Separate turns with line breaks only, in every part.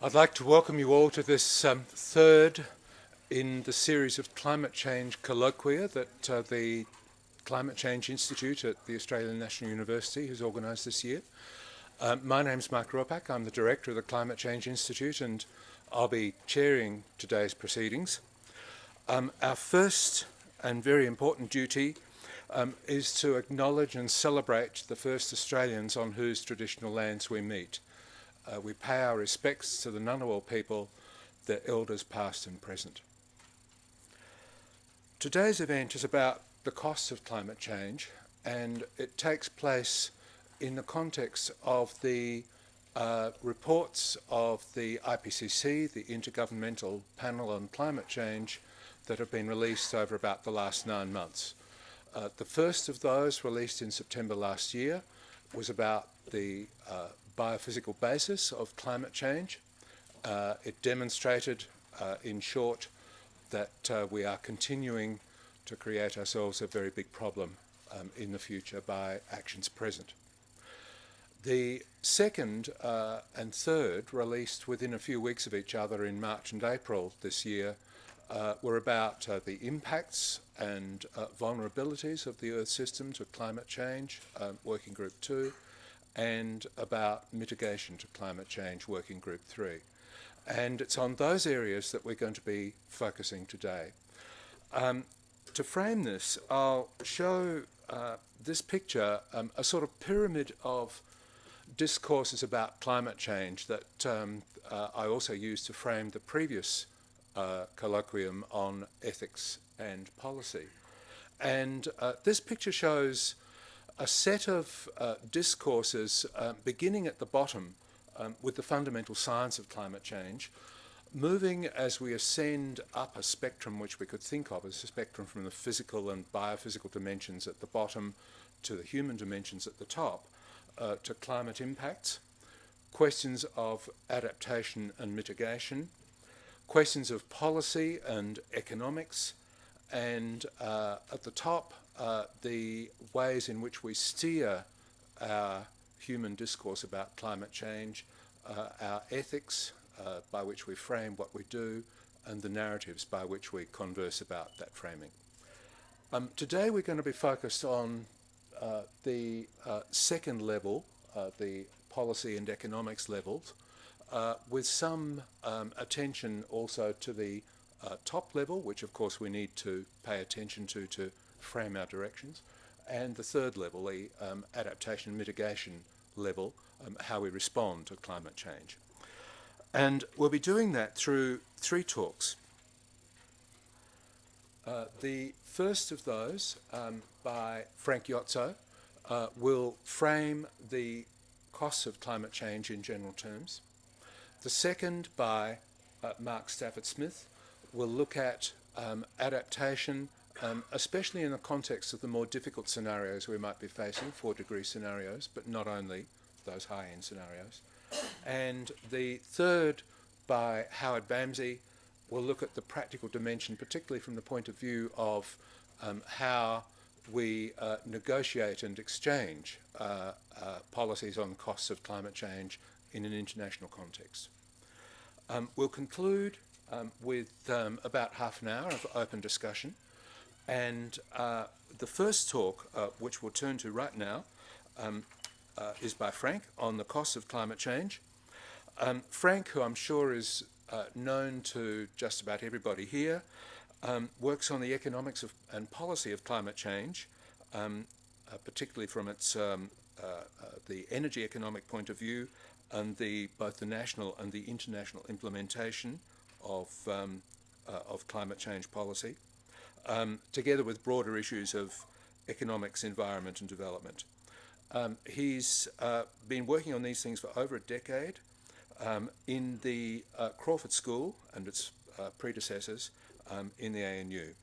I'd like to welcome you all to this third in the series of climate change colloquia that the Climate Change Institute at the Australian National University has organised this year. My name's Mark Ruopak. I'm the Director of the Climate Change Institute and I'll be chairing today's proceedings. Our first and very important duty is to acknowledge and celebrate the first Australians on whose traditional lands we meet. We pay our respects to the Ngunnawal people, their elders past and present. Today's event is about the costs of climate change, and it takes place in the context of the reports of the IPCC, the Intergovernmental Panel on Climate Change, that have been released over about the last 9 months. The first of those, released in September last year, was about the biophysical basis of climate change. It demonstrated, in short, that we are continuing to create ourselves a very big problem in the future by actions present. The second and third, released within a few weeks of each other in March and April this year, were about the impacts and vulnerabilities of the Earth system to climate change, Working Group 2, and about mitigation to climate change, Working Group 3. And it's on those areas that we're going to be focusing today. To frame this, I'll show this picture, a sort of pyramid of discourses about climate change that I also used to frame the previous colloquium on ethics and policy. And this picture shows a set of discourses beginning at the bottom with the fundamental science of climate change, moving as we ascend up a spectrum which we could think of as a spectrum from the physical and biophysical dimensions at the bottom to the human dimensions at the top, to climate impacts, questions of adaptation and mitigation, questions of policy and economics, and at the top, the ways in which we steer our human discourse about climate change, our ethics by which we frame what we do, and the narratives by which we converse about that framing. Today we're going to be focused on the second level, the policy and economics levels, with some attention also to the top level, which of course we need to pay attention to frame our directions, and the third level, the adaptation and mitigation level, how we respond to climate change. And we'll be doing that through 3 talks. The first of those, by Frank Iozzo, will frame the costs of climate change in general terms. The second, by Mark Stafford-Smith, will look at adaptation, especially in the context of the more difficult scenarios we might be facing, 4-degree scenarios, but not only those high-end scenarios. And the third, by Howard Bamsey, will look at the practical dimension, particularly from the point of view of how we negotiate and exchange policies on costs of climate change in an international context. We'll conclude with about half an hour of open discussion. And the first talk, which we'll turn to right now, is by Frank on the costs of climate change. Frank, who I'm sure is known to just about everybody here, works on the economics and policy of climate change, particularly from its the energy economic point of view, and both the national and the international implementation of climate change policy, together with broader issues of economics, environment and development. He's been working on these things for over a decade in the Crawford School and its predecessors in the ANU.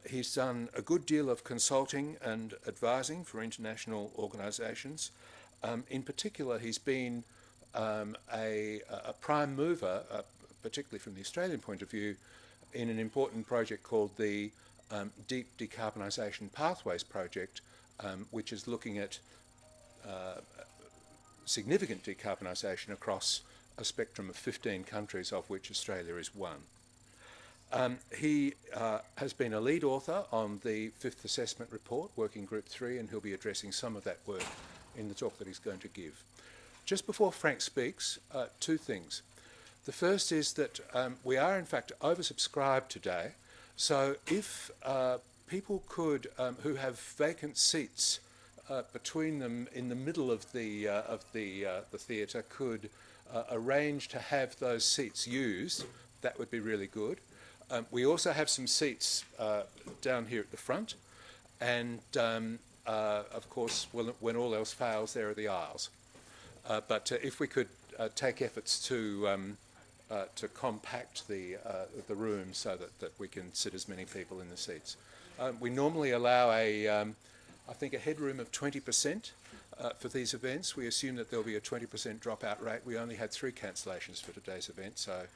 He's done a good deal of consulting and advising for international organisations. In particular, he's been a prime mover, particularly from the Australian point of view, in an important project called the Deep Decarbonisation Pathways Project, which is looking at significant decarbonisation across a spectrum of 15 countries, of which Australia is one. He has been a lead author on the Fifth Assessment report, Working Group 3, and he'll be addressing some of that work in the talk that he's going to give. Just before Frank speaks, two things. The first is that we are in fact oversubscribed today, so if people could, who have vacant seats between them in the middle of the theatre, could arrange to have those seats used, that would be really good. We also have some seats down here at the front, and of course, when all else fails, there are the aisles. But if we could take efforts to compact the room so that we can sit as many people in the seats. We normally allow I think a headroom of 20% for these events. We assume that there'll be a 20% dropout rate. We only had 3 cancellations for today's event, so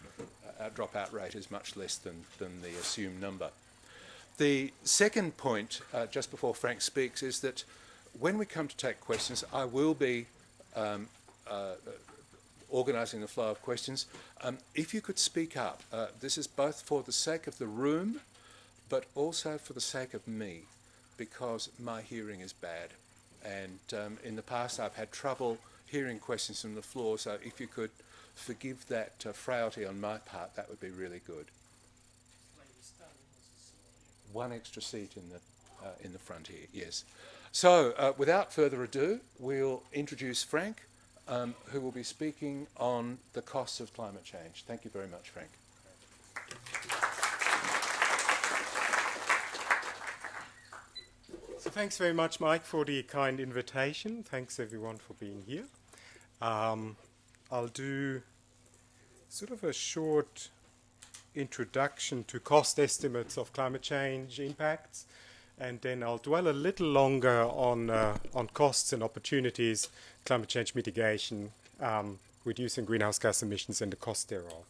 our dropout rate is much less than the assumed number. The second point, just before Frank speaks, is that when we come to take questions, I will be organising the flow of questions. If you could speak up, this is both for the sake of the room, but also for the sake of me, because my hearing is bad. And in the past I've had trouble hearing questions from the floor, so if you could forgive that frailty on my part, that would be really good. One extra seat in the front here, yes. So without further ado, we'll introduce Frank, who will be speaking on the costs of climate change. Thank you very much, Frank.
So thanks very much, Mike, for the kind invitation. Thanks, everyone, for being here. I'll do sort of a short introduction to cost estimates of climate change impacts, and then I'll dwell a little longer on costs and opportunities, climate change mitigation, reducing greenhouse gas emissions and the cost thereof.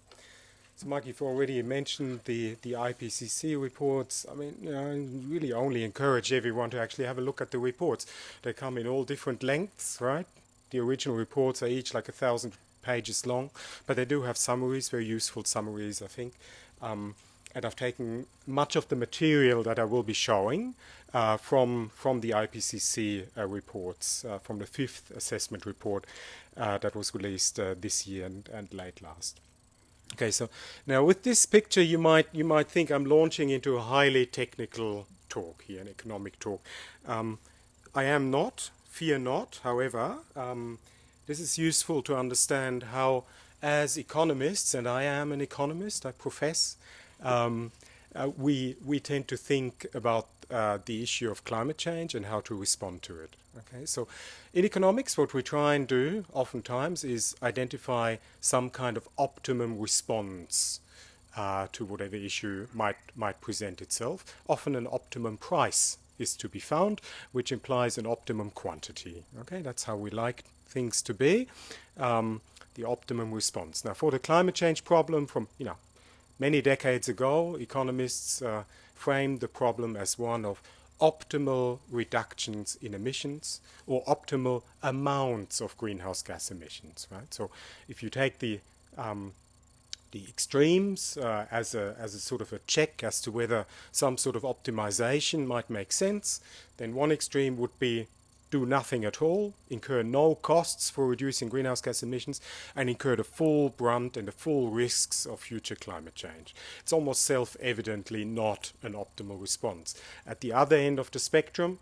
So, Mike, you've already mentioned the IPCC reports. I mean, I really only encourage everyone to actually have a look at the reports. They come in all different lengths, right? The original reports are each like 1,000 pages long, but they do have summaries, very useful summaries, I think. And I've taken much of the material that I will be showing from the IPCC reports, from the Fifth Assessment report that was released this year and late last. Okay, so now with this picture, you might think I'm launching into a highly technical talk here, an economic talk. I am not, fear not. However, this is useful to understand how, as economists, and I am an economist, I profess, we tend to think about the issue of climate change and how to respond to it. Okay, so in economics, what we try and do oftentimes is identify some kind of optimum response to whatever issue might present itself. Often an optimum price is to be found, which implies an optimum quantity. Okay, that's how we like things to be, the optimum response. Now, for the climate change problem from, many decades ago, economists framed the problem as one of optimal reductions in emissions or optimal amounts of greenhouse gas emissions, right? So if you take the extremes as a sort of a check as to whether some sort of optimization might make sense, then one extreme would be do nothing at all, incur no costs for reducing greenhouse gas emissions, and incur the full brunt and the full risks of future climate change. It's almost self-evidently not an optimal response. At the other end of the spectrum,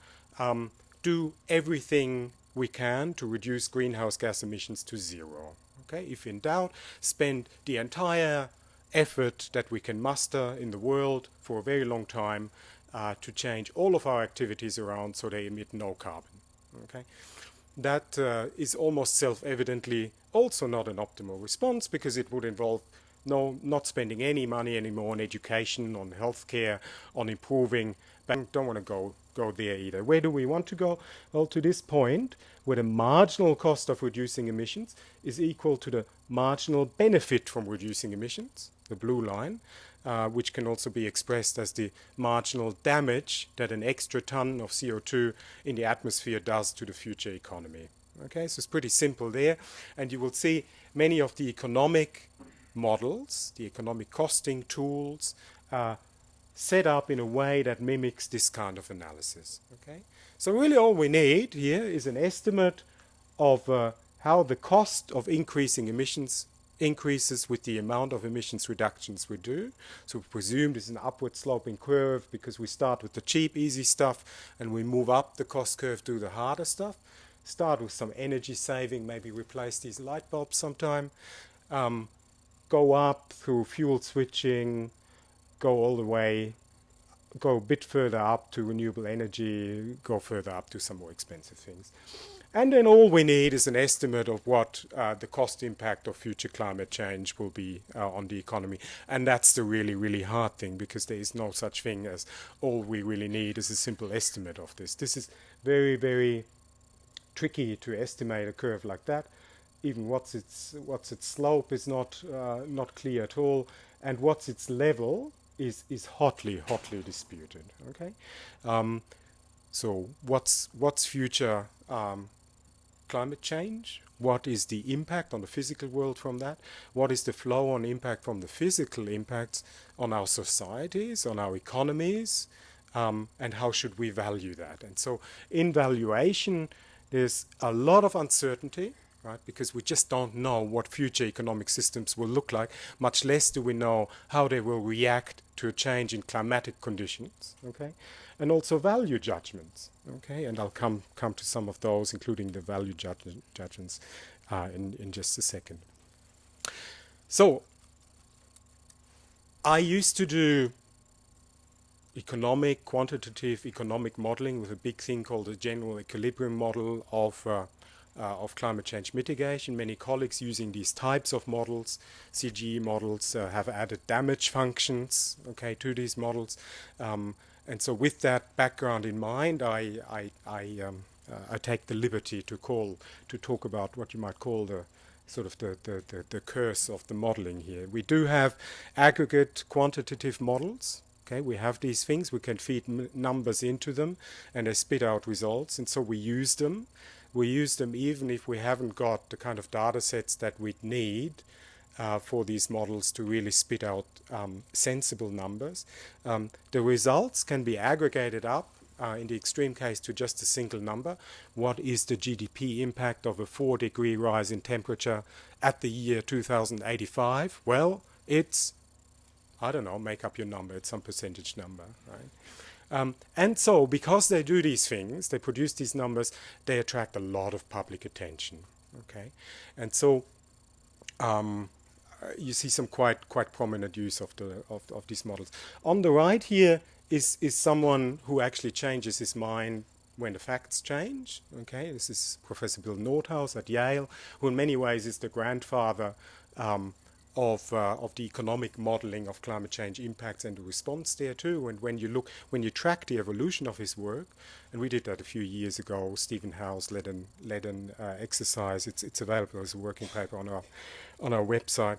do everything we can to reduce greenhouse gas emissions to zero. Okay? If in doubt, spend the entire effort that we can muster in the world for a very long time to change all of our activities around so they emit no carbon. Okay, that is almost self-evidently also not an optimal response, because it would involve not spending any money anymore on education, on healthcare, on improving. But I don't want to go there either. Where do we want to go? Well, to this point, where the marginal cost of reducing emissions is equal to the marginal benefit from reducing emissions, the blue line, which can also be expressed as the marginal damage that an extra ton of CO2 in the atmosphere does to the future economy. Okay, so it's pretty simple there. And you will see many of the economic models, the economic costing tools, set up in a way that mimics this kind of analysis. Okay, so really all we need here is an estimate of how the cost of increasing emissions increases with the amount of emissions reductions we do. So we presume this is an upward sloping curve because we start with the cheap, easy stuff and we move up the cost curve to the harder stuff. Start with some energy saving, maybe replace these light bulbs sometime. Go up through fuel switching, go all the way, go a bit further up to renewable energy, go further up to some more expensive things. And then all we need is an estimate of what the cost impact of future climate change will be on the economy. And that's the really, really hard thing, because there is no such thing as all we really need is a simple estimate of this. This is very, very tricky to estimate a curve like that. Even what's its slope is not clear at all, and what's its level is hotly disputed. Okay, so what's future climate change? What is the impact on the physical world from that? What is the flow on impact from the physical impacts on our societies, on our economies, and how should we value that? And so in valuation, there's a lot of uncertainty, right? Because we just don't know what future economic systems will look like, much less do we know how they will react to a change in climatic conditions, okay? And also value judgments, okay? And I'll come to some of those, including the value judgments in just a second. So I used to do quantitative economic modeling with a big thing called the general equilibrium model of climate change mitigation. Many colleagues using these types of models, CGE models, have added damage functions, okay, to these models. And so with that background in mind, I take the liberty to talk about what you might call the sort of the curse of the modeling here. We do have aggregate quantitative models. Okay, we have these things, we can feed numbers into them and they spit out results, and so we use them. We use them even if we haven't got the kind of data sets that we'd need for these models to really spit out sensible numbers. The results can be aggregated up, in the extreme case, to just a single number. What is the GDP impact of a 4-degree rise in temperature at the year 2085? Well, it's, I don't know, make up your number, it's some percentage number, right? And so, because they do these things, they produce these numbers, they attract a lot of public attention, okay? And so, you see some quite prominent use of these models. On the right here is someone who actually changes his mind when the facts change, okay? This is Professor Bill Nordhaus at Yale, who in many ways is the grandfather of the economic modeling of climate change impacts and the response there too. And when you track the evolution of his work, and we did that a few years ago, Stephen Howes led an exercise. It's available as a working paper on our website.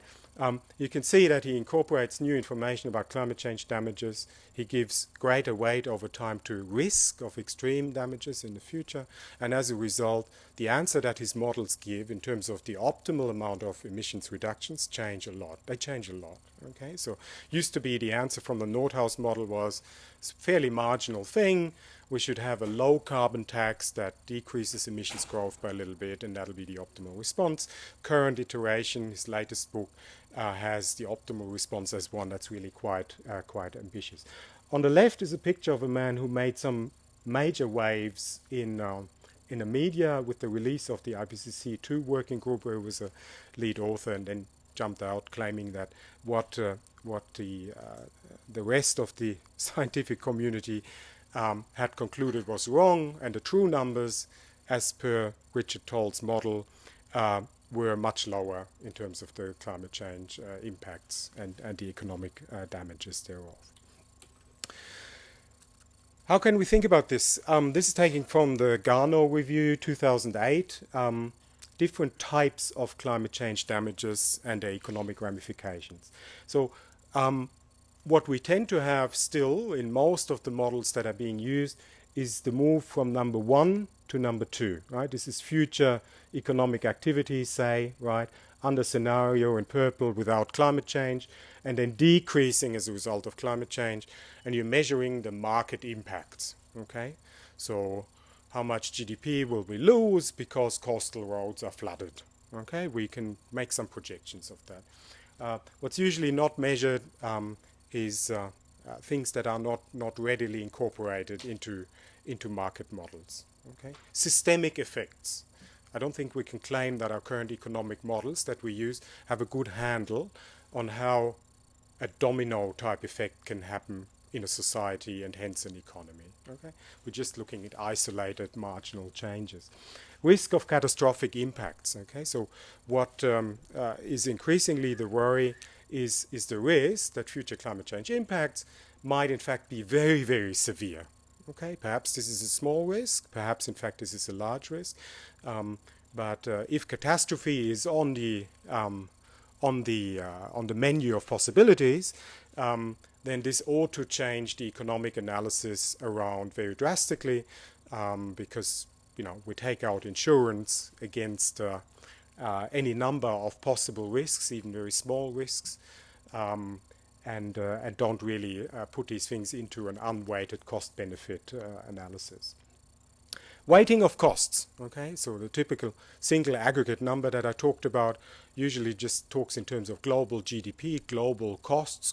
You can see that he incorporates new information about climate change damages. He gives greater weight over time to risk of extreme damages in the future. And as a result, the answer that his models give in terms of the optimal amount of emissions reductions change a lot. They change a lot. Okay, so used to be the answer from the Nordhaus model was a fairly marginal thing. We should have a low carbon tax that decreases emissions growth by a little bit, and that'll be the optimal response. Current iteration, his latest book, has the optimal response as one that's really quite ambitious. On the left is a picture of a man who made some major waves in the media with the release of the IPCC 2 working group, where he was a lead author, and then jumped out claiming that what the rest of the scientific community had concluded was wrong, and the true numbers, as per Richard Toll's model, were much lower in terms of the climate change impacts and the economic damages thereof. How can we think about this? This is taken from the Garnaut Review 2008, different types of climate change damages and their economic ramifications. So what we tend to have still in most of the models that are being used is the move from number 1 to number 2, right? This is future economic activity, say, right, under scenario in purple without climate change, and then decreasing as a result of climate change, and you're measuring the market impacts, okay? So how much GDP will we lose because coastal roads are flooded, okay? We can make some projections of that. What's usually not measured is things that are not readily incorporated into market models, okay? Systemic effects. I don't think we can claim that our current economic models that we use have a good handle on how a domino type effect can happen in a society and hence an economy. Okay? We're just looking at isolated marginal changes. Risk of catastrophic impacts. Okay? So what is increasingly the worry is the risk that future climate change impacts might in fact be very, very severe. Okay? Perhaps this is a small risk, perhaps in fact this is a large risk. But if catastrophe is on the menu of possibilities, then this ought to change the economic analysis around very drastically, because we take out insurance against any number of possible risks, even very small risks, and don't really put these things into an unweighted cost-benefit analysis. Weighting of costs, okay, so the typical single aggregate number that I talked about usually just talks in terms of global GDP, global costs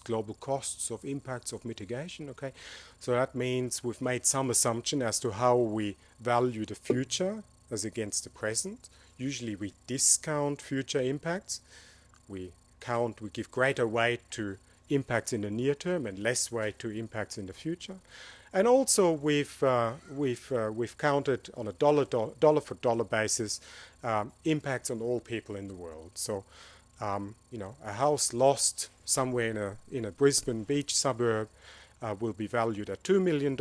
of impacts of mitigation, okay. So that means we've made some assumption as to how we value the future as against the present. Usually we discount future impacts. We give greater weight to impacts in the near term and less weight to impacts in the future. And also we've counted on a dollar for dollar basis impacts on all people in the world. So a house lost somewhere in a Brisbane beach suburb will be valued at $2 million,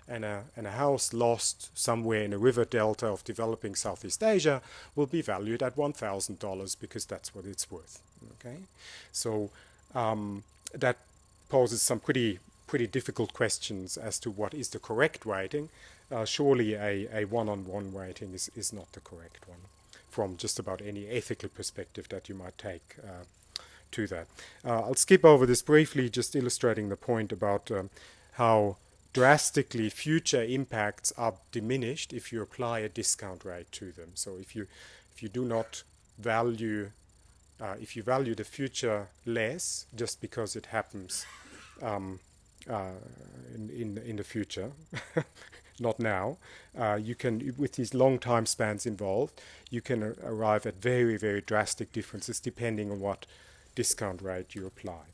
and a house lost somewhere in a river delta of developing Southeast Asia will be valued at $1,000 because that's what it's worth. Okay, so that poses some pretty difficult questions as to what is the correct weighting. Surely a one-on-one weighting is not the correct one from just about any ethical perspective that you might take to that. I'll skip over this briefly, just illustrating the point about how drastically future impacts are diminished if you apply a discount rate to them. So if you do not value, if you value the future less just because it happens in the future, not now, you can, with these long time spans involved, you can arrive at very, very drastic differences depending on what discount rate you apply.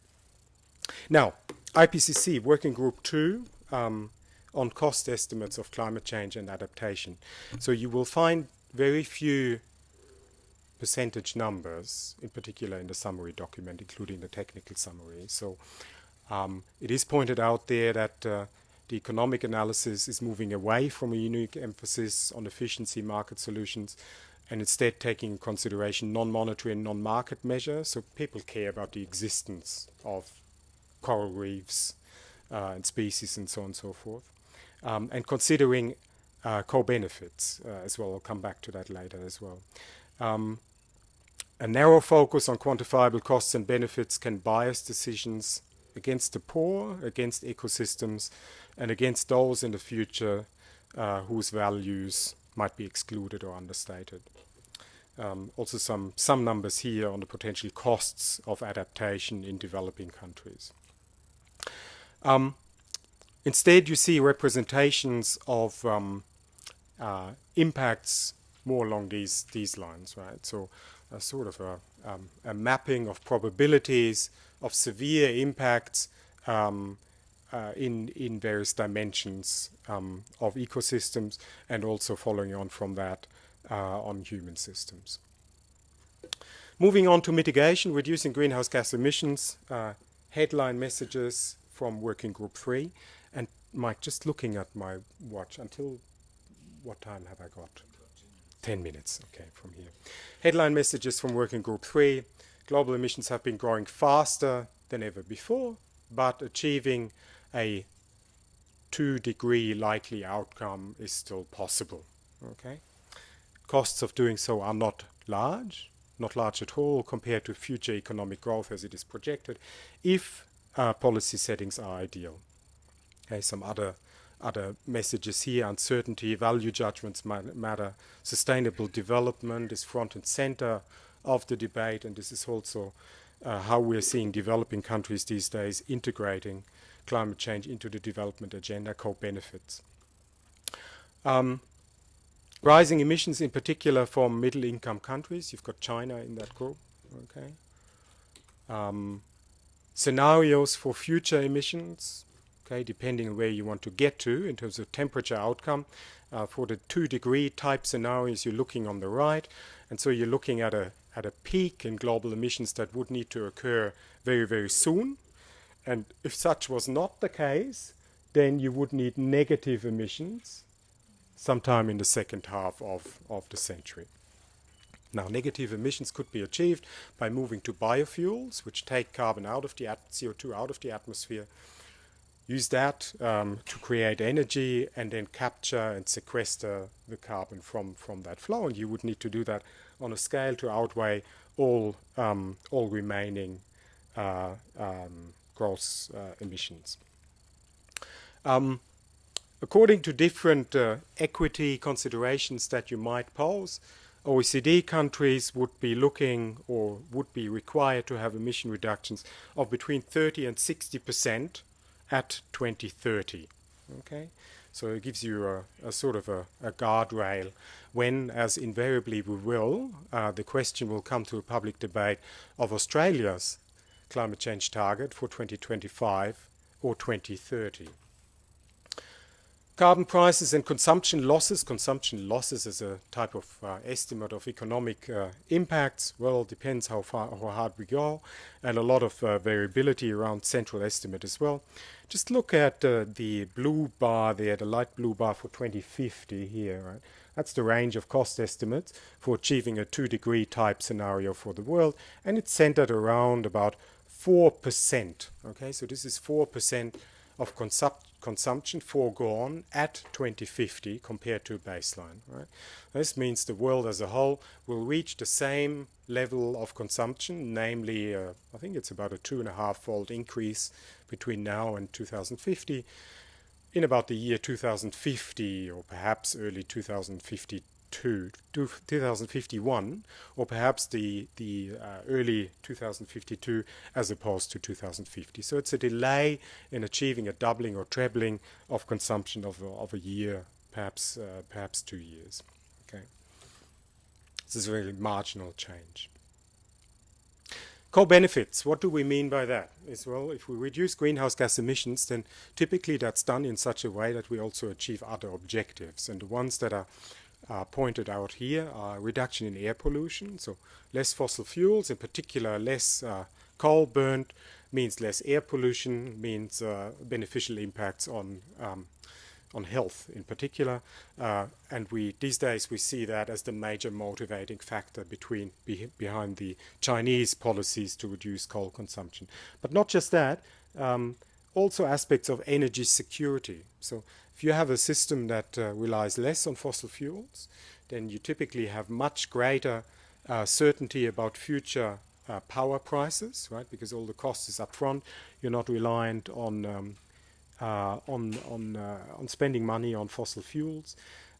Now, IPCC, Working Group 2, on cost estimates of climate change and adaptation. So you will find very few percentage numbers, in particular in the summary document, including the technical summary. So it is pointed out there that the economic analysis is moving away from a unique emphasis on efficiency market solutions and instead taking in consideration non-monetary and non-market measures. So people care about the existence of coral reefs and species and so on and so forth. And considering co-benefits as well. I'll come back to that later as well. A narrow focus on quantifiable costs and benefits can bias decisions against the poor, against ecosystems, and against those in the future whose values might be excluded or understated. Also some numbers here on the potential costs of adaptation in developing countries. Instead, you see representations of impacts more along these lines, right? So a sort of a mapping of probabilities of severe impacts in various dimensions of ecosystems, and also following on from that on human systems. Moving on to mitigation, reducing greenhouse gas emissions, headline messages from Working Group 3. And Mike, just looking at my watch, until what time have I got? 10 minutes, okay, from here. Headline messages from Working Group 3. Global emissions have been growing faster than ever before, but achieving a 2-degree likely outcome is still possible. Okay, costs of doing so are not large at all compared to future economic growth as it is projected, if policy settings are ideal. Okay, some other messages here: uncertainty, value judgments matter, sustainable development is front and center of the debate, and this is also how we're seeing developing countries these days integrating climate change into the development agenda, co-benefits. Rising emissions, in particular from middle-income countries. You've got China in that group. Okay. Scenarios for future emissions, okay, depending on where you want to get to in terms of temperature outcome. For the 2-degree type scenarios, you're looking on the right, and so you're looking at a peak in global emissions that would need to occur very, very soon. And if such was not the case, then you would need negative emissions sometime in the second half of the century. Now, negative emissions could be achieved by moving to biofuels, which take carbon out of the CO2 out of the atmosphere, use that to create energy, and then capture and sequester the carbon from that flow. And you would need to do that on a scale to outweigh all remaining gross emissions. According to different equity considerations that you might pose, OECD countries would be looking or would be required to have emission reductions of between 30 and 60% at 2030. Okay, so it gives you a sort of a guardrail when, as invariably we will, the question will come to a public debate of Australia's climate change target for 2025 or 2030. Carbon prices and consumption losses. Consumption losses is a type of estimate of economic impacts. Well, it depends how hard we go, and a lot of variability around central estimate as well. Just look at the blue bar there, the light blue bar for 2050 here. Right? That's the range of cost estimates for achieving a 2-degree type scenario for the world, and it's centered around about 4%. Okay, so this is 4% of consumption foregone at 2050 compared to baseline. Right? This means the world as a whole will reach the same level of consumption, namely, I think it's about a 2.5-fold increase between now and 2050, in about the year 2050 or perhaps early 2051, or perhaps the early 2052 as opposed to 2050. So it's a delay in achieving a doubling or trebling of consumption of a year, perhaps 2 years. Okay, this is a very marginal change. Co-benefits, what do we mean by that? Is, well, if we reduce greenhouse gas emissions, then typically that's done in such a way that we also achieve other objectives. And the ones that are pointed out here are reduction in air pollution, so less fossil fuels, in particular less coal burnt means less air pollution, means beneficial impacts on health in particular, and these days we see that as the major motivating factor behind the Chinese policies to reduce coal consumption. But not just that, also aspects of energy security. So if you have a system that relies less on fossil fuels, then you typically have much greater certainty about future power prices, right? Because all the cost is up front. You're not reliant on spending money on fossil fuels.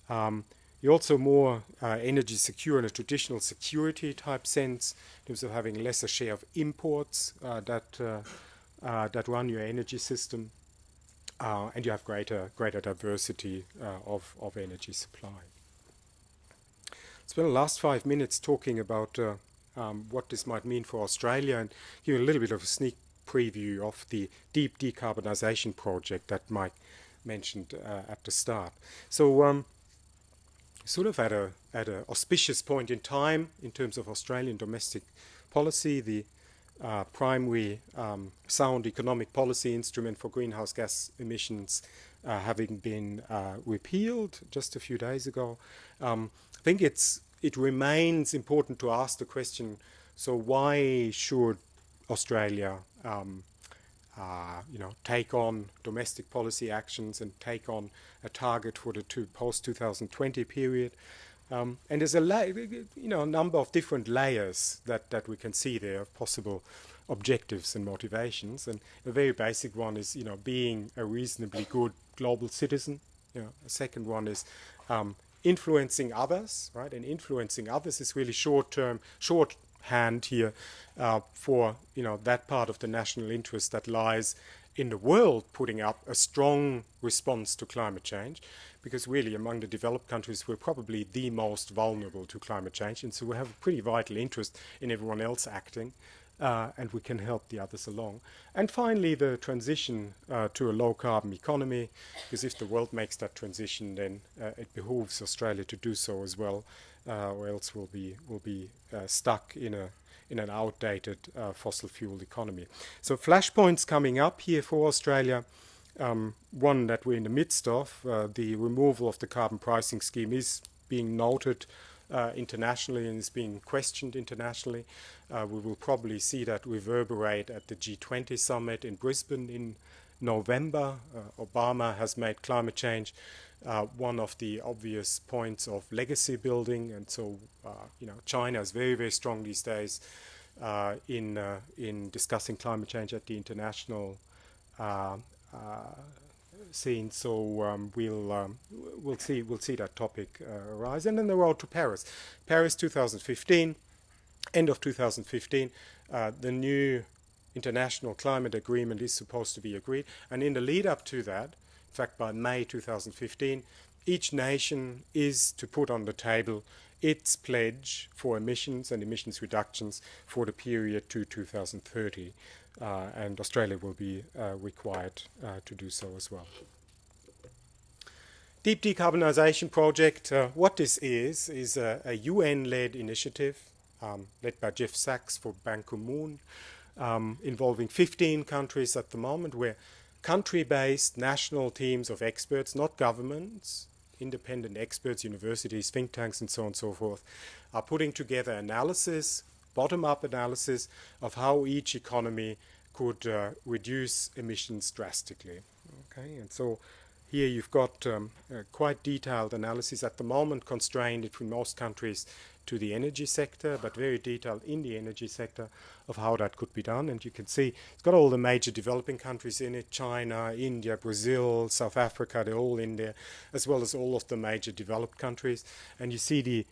You're also more energy secure in a traditional security type sense, in terms of having lesser share of imports that run your energy system, and you have greater diversity of energy supply. Spent the last 5 minutes talking about what this might mean for Australia, and give you a little bit of a sneak preview of the deep decarbonization project that Mike mentioned at the start. So sort of at a auspicious point in time in terms of Australian domestic policy, the primary sound economic policy instrument for greenhouse gas emissions having been repealed just a few days ago. I think it remains important to ask the question, so why should Australia take on domestic policy actions and take on a target for the post-2020 period. And there's a number of different layers that we can see there of possible objectives and motivations. And a very basic one is, being a reasonably good global citizen. A second one is influencing others, right? And influencing others is really shorthand here for that part of the national interest that lies in the world putting up a strong response to climate change, because really among the developed countries we're probably the most vulnerable to climate change, and so we have a pretty vital interest in everyone else acting, and we can help the others along. And finally, the transition to a low-carbon economy, because if the world makes that transition, then it behooves Australia to do so as well, or else we'll be stuck in an outdated fossil fuel economy. So flashpoints coming up here for Australia. One that we're in the midst of, the removal of the carbon pricing scheme is being noted internationally and is being questioned internationally. We will probably see that reverberate at the G20 summit in Brisbane in November. Obama has made climate change one of the obvious points of legacy building, and so China is very, very strong these days in discussing climate change at the international scene. So we'll see that topic arise. And then the road to Paris. Paris 2015, end of 2015, the new international climate agreement is supposed to be agreed. And in the lead up to that, in fact by May 2015, each nation is to put on the table its pledge for emissions and emissions reductions for the period to 2030. And Australia will be required to do so as well. Deep Decarbonisation Project, what this is a UN-led initiative led by Jeff Sachs for Ban Ki-moon, involving 15 countries at the moment, where country-based national teams of experts, not governments, independent experts, universities, think tanks, and so on and so forth, are putting together analysis, bottom-up analysis of how each economy could reduce emissions drastically. Okay, and so here you've got quite detailed analysis at the moment, constrained between most countries to the energy sector, but very detailed in the energy sector of how that could be done. And you can see it's got all the major developing countries in it: China, India, Brazil, South Africa, they're all in there, as well as all of the major developed countries. And you see the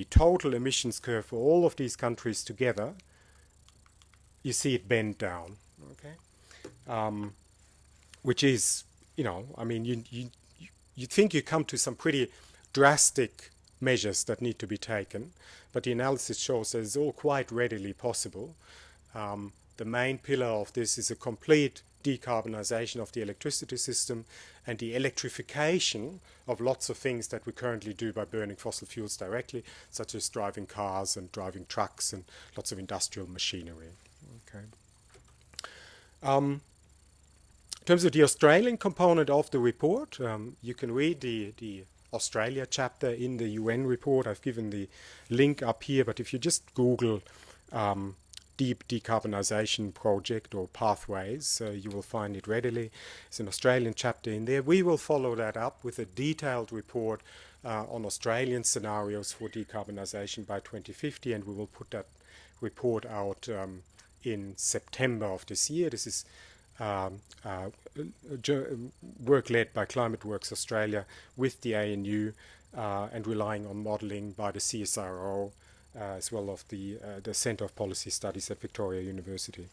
total emissions curve for all of these countries together. You see it bend down, okay? Which is, I mean, you think you come to some pretty drastic measures that need to be taken, but the analysis shows that it's all quite readily possible. The main pillar of this is a complete decarbonisation of the electricity system and the electrification of lots of things that we currently do by burning fossil fuels directly, such as driving cars and driving trucks and lots of industrial machinery. Okay. In terms of the Australian component of the report, you can read the Australia chapter in the UN report. I've given the link up here, but if you just Google Deep Decarbonisation Project or Pathways, you will find it readily. It's an Australian chapter in there. We will follow that up with a detailed report on Australian scenarios for decarbonisation by 2050, and we will put that report out in September of this year. This is work led by Climate Works Australia with the ANU and relying on modelling by the CSIRO as well as the Centre of Policy Studies at Victoria University.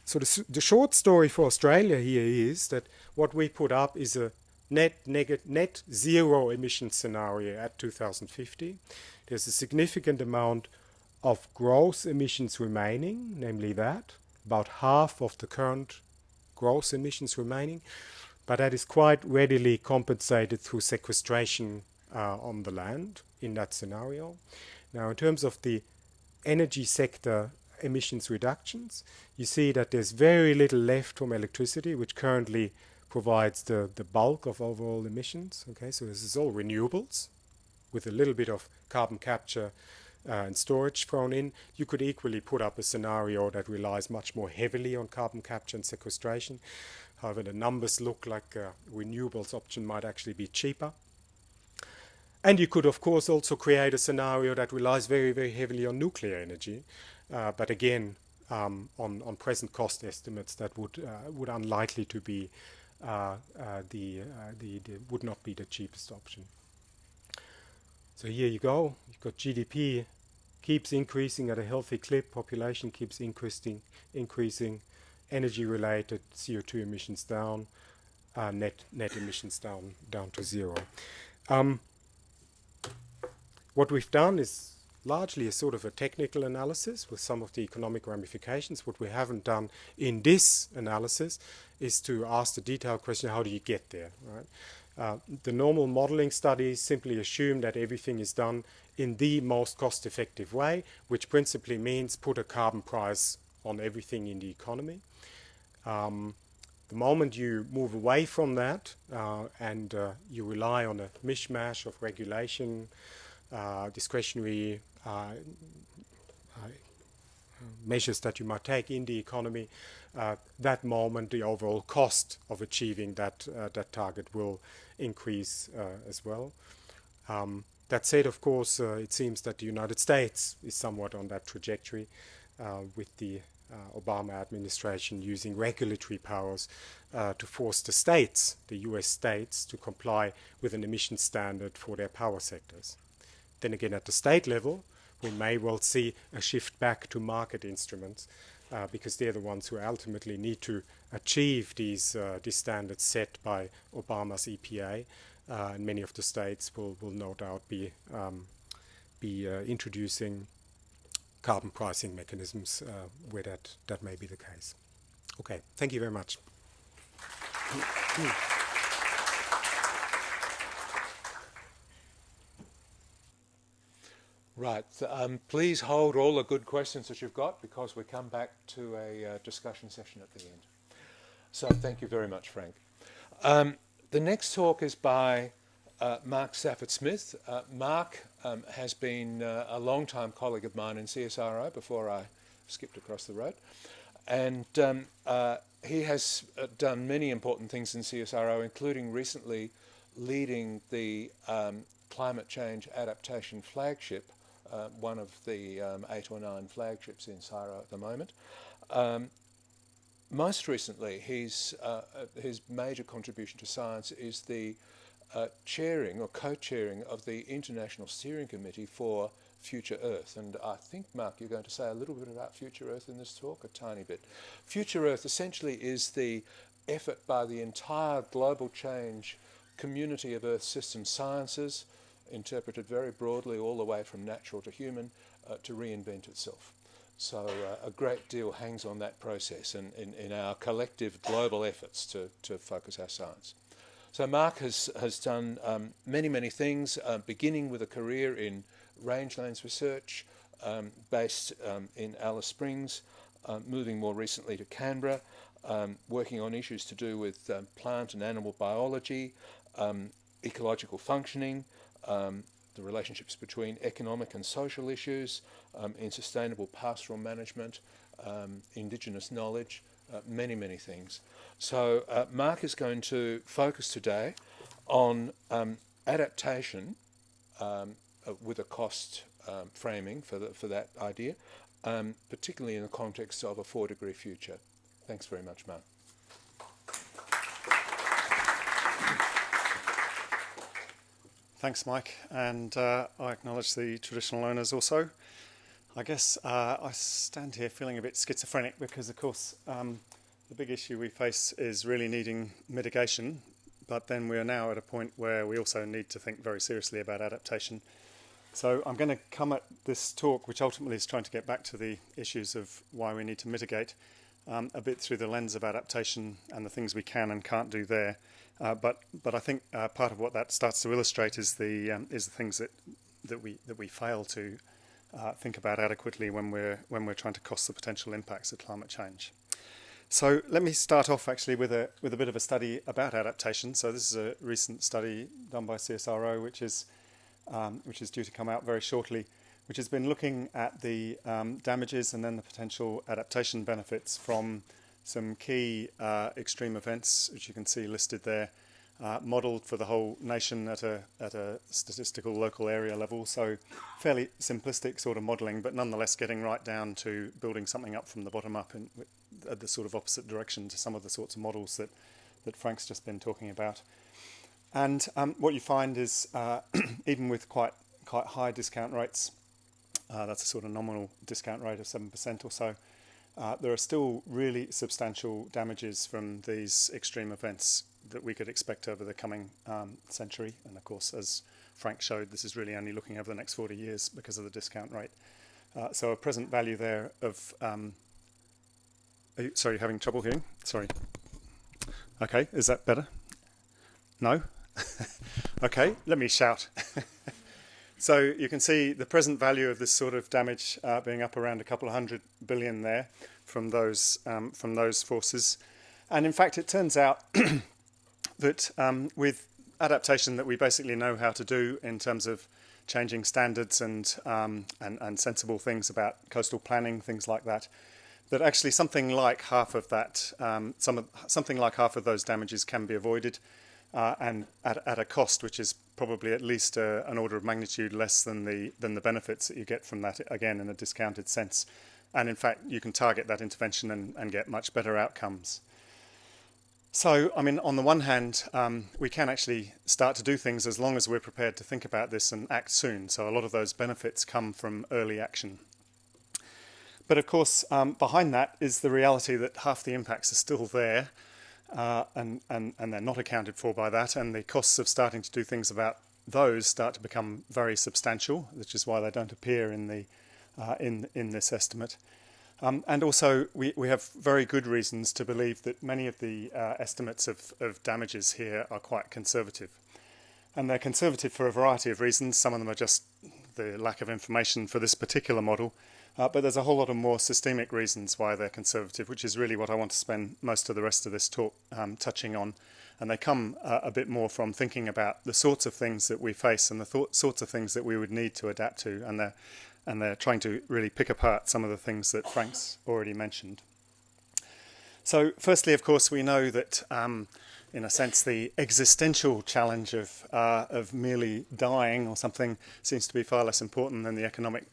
So the short story for Australia here is that what we put up is a net zero emission scenario at 2050. There's a significant amount of gross emissions remaining, namely that, about half of the current gross emissions remaining, but that is quite readily compensated through sequestration on the land in that scenario. Now, in terms of the energy sector emissions reductions, you see that there's very little left from electricity, which currently provides the bulk of overall emissions. Okay, so this is all renewables with a little bit of carbon capture and storage thrown in. You could equally put up a scenario that relies much more heavily on carbon capture and sequestration. However, the numbers look like a renewables option might actually be cheaper. And you could, of course, also create a scenario that relies very, very heavily on nuclear energy. But again, on present cost estimates, that would unlikely to be would not be the cheapest option. So here you go. You've got GDP keeps increasing at a healthy clip. Population keeps increasing. Energy-related CO2 emissions down. Net emissions down to zero. What we've done is largely a sort of a technical analysis with some of the economic ramifications. What we haven't done in this analysis is to ask the detailed question, how do you get there, right? The normal modeling studies simply assume that everything is done in the most cost-effective way, which principally means put a carbon price on everything in the economy. The moment you move away from that and you rely on a mishmash of regulation, discretionary measures that you might take in the economy, that moment the overall cost of achieving that target will increase as well. That said, of course, it seems that the United States is somewhat on that trajectory with the Obama administration using regulatory powers to force the states, the US states, to comply with an emission standard for their power sectors. Then again, at the state level, we may well see a shift back to market instruments because they're the ones who ultimately need to achieve these standards set by Obama's EPA. And many of the states will no doubt be introducing carbon pricing mechanisms where that may be the case. Okay, thank you very much.
Right. Please hold all the good questions that you've got because we come back to a discussion session at the end. So thank you very much, Frank. The next talk is by Mark Stafford-Smith. Mark has been a long-time colleague of mine in CSIRO before I skipped across the road. And he has done many important things in CSIRO, including recently leading the climate change adaptation flagship, one of the 8 or 9 flagships in CSIRO at the moment. Most recently, his major contribution to science is the chairing or co-chairing of the International Steering Committee for Future Earth. And I think, Mark, you're going to say a little bit about Future Earth in this talk, a tiny bit. Future Earth essentially is the effort by the entire global change community of Earth system sciences, interpreted very broadly all the way from natural to human, to reinvent itself. So a great deal hangs on that process and in our collective global efforts to focus our science. So Mark has done many, many things, beginning with a career in rangelands research based in Alice Springs, moving more recently to Canberra, working on issues to do with plant and animal biology, ecological functioning, the relationships between economic and social issues, in sustainable pastoral management, indigenous knowledge, many, many things. So Mark is going to focus today on adaptation with a cost framing for that idea, particularly in the context of a 4-degree future. Thanks very much, Mark.
Thanks, Mike, and I acknowledge the traditional owners also. I guess I stand here feeling a bit schizophrenic because, of course, the big issue we face is really needing mitigation, but then we are now at a point where we also need to think very seriously about adaptation. So I'm going to come at this talk, which ultimately is trying to get back to the issues of why we need to mitigate, a bit through the lens of adaptation and the things we can and can't do there. But I think part of what that starts to illustrate is the things that we fail to think about adequately when we're trying to cost the potential impacts of climate change. So let me start off actually with a bit of a study about adaptation. So this is a recent study done by CSIRO, which is due to come out very shortly, which has been looking at the damages and then the potential adaptation benefits from some key extreme events, which you can see listed there, modelled for the whole nation at a statistical local area level. So fairly simplistic sort of modelling, but nonetheless getting right down to building something up from the bottom up in the sort of opposite direction to some of the sorts of models that Frank's just been talking about. And what you find is even with quite high discount rates, that's a sort of nominal discount rate of 7% or so, there are still really substantial damages from these extreme events that we could expect over the coming century. And of course, as Frank showed, this is really only looking over the next 40 years because of the discount rate. So a present value there of... sorry, having trouble hearing? Sorry. Okay, is that better? No? Okay, let me shout. So you can see the present value of this sort of damage being up around a couple of $100 billion there from those forces. And in fact, it turns out that with adaptation that we basically know how to do in terms of changing standards and sensible things about coastal planning, things like that, that actually something like half of that, something like half of those damages can be avoided, and at a cost which is probably at least an order of magnitude less than the benefits that you get from that, again in a discounted sense. And in fact, you can target that intervention and get much better outcomes. So, I mean, on the one hand, we can actually start to do things as long as we're prepared to think about this and act soon. So a lot of those benefits come from early action. But of course, behind that is the reality that half the impacts are still there, and they're not accounted for by that, and the costs of starting to do things about those start to become very substantial, which is why they don't appear in the in this estimate. And also, we have very good reasons to believe that many of the estimates of damages here are quite conservative. And they're conservative for a variety of reasons. Some of them are just the lack of information for this particular model. But there's a whole lot of more systemic reasons why they're conservative, which is really what I want to spend most of the rest of this talk touching on. And they come a bit more from thinking about the sorts of things that we face and the sorts of things that we would need to adapt to. And they're trying to really pick apart some of the things that Frank's already mentioned. So firstly, of course, we know that, in a sense, the existential challenge of merely dying or something seems to be far less important than the economic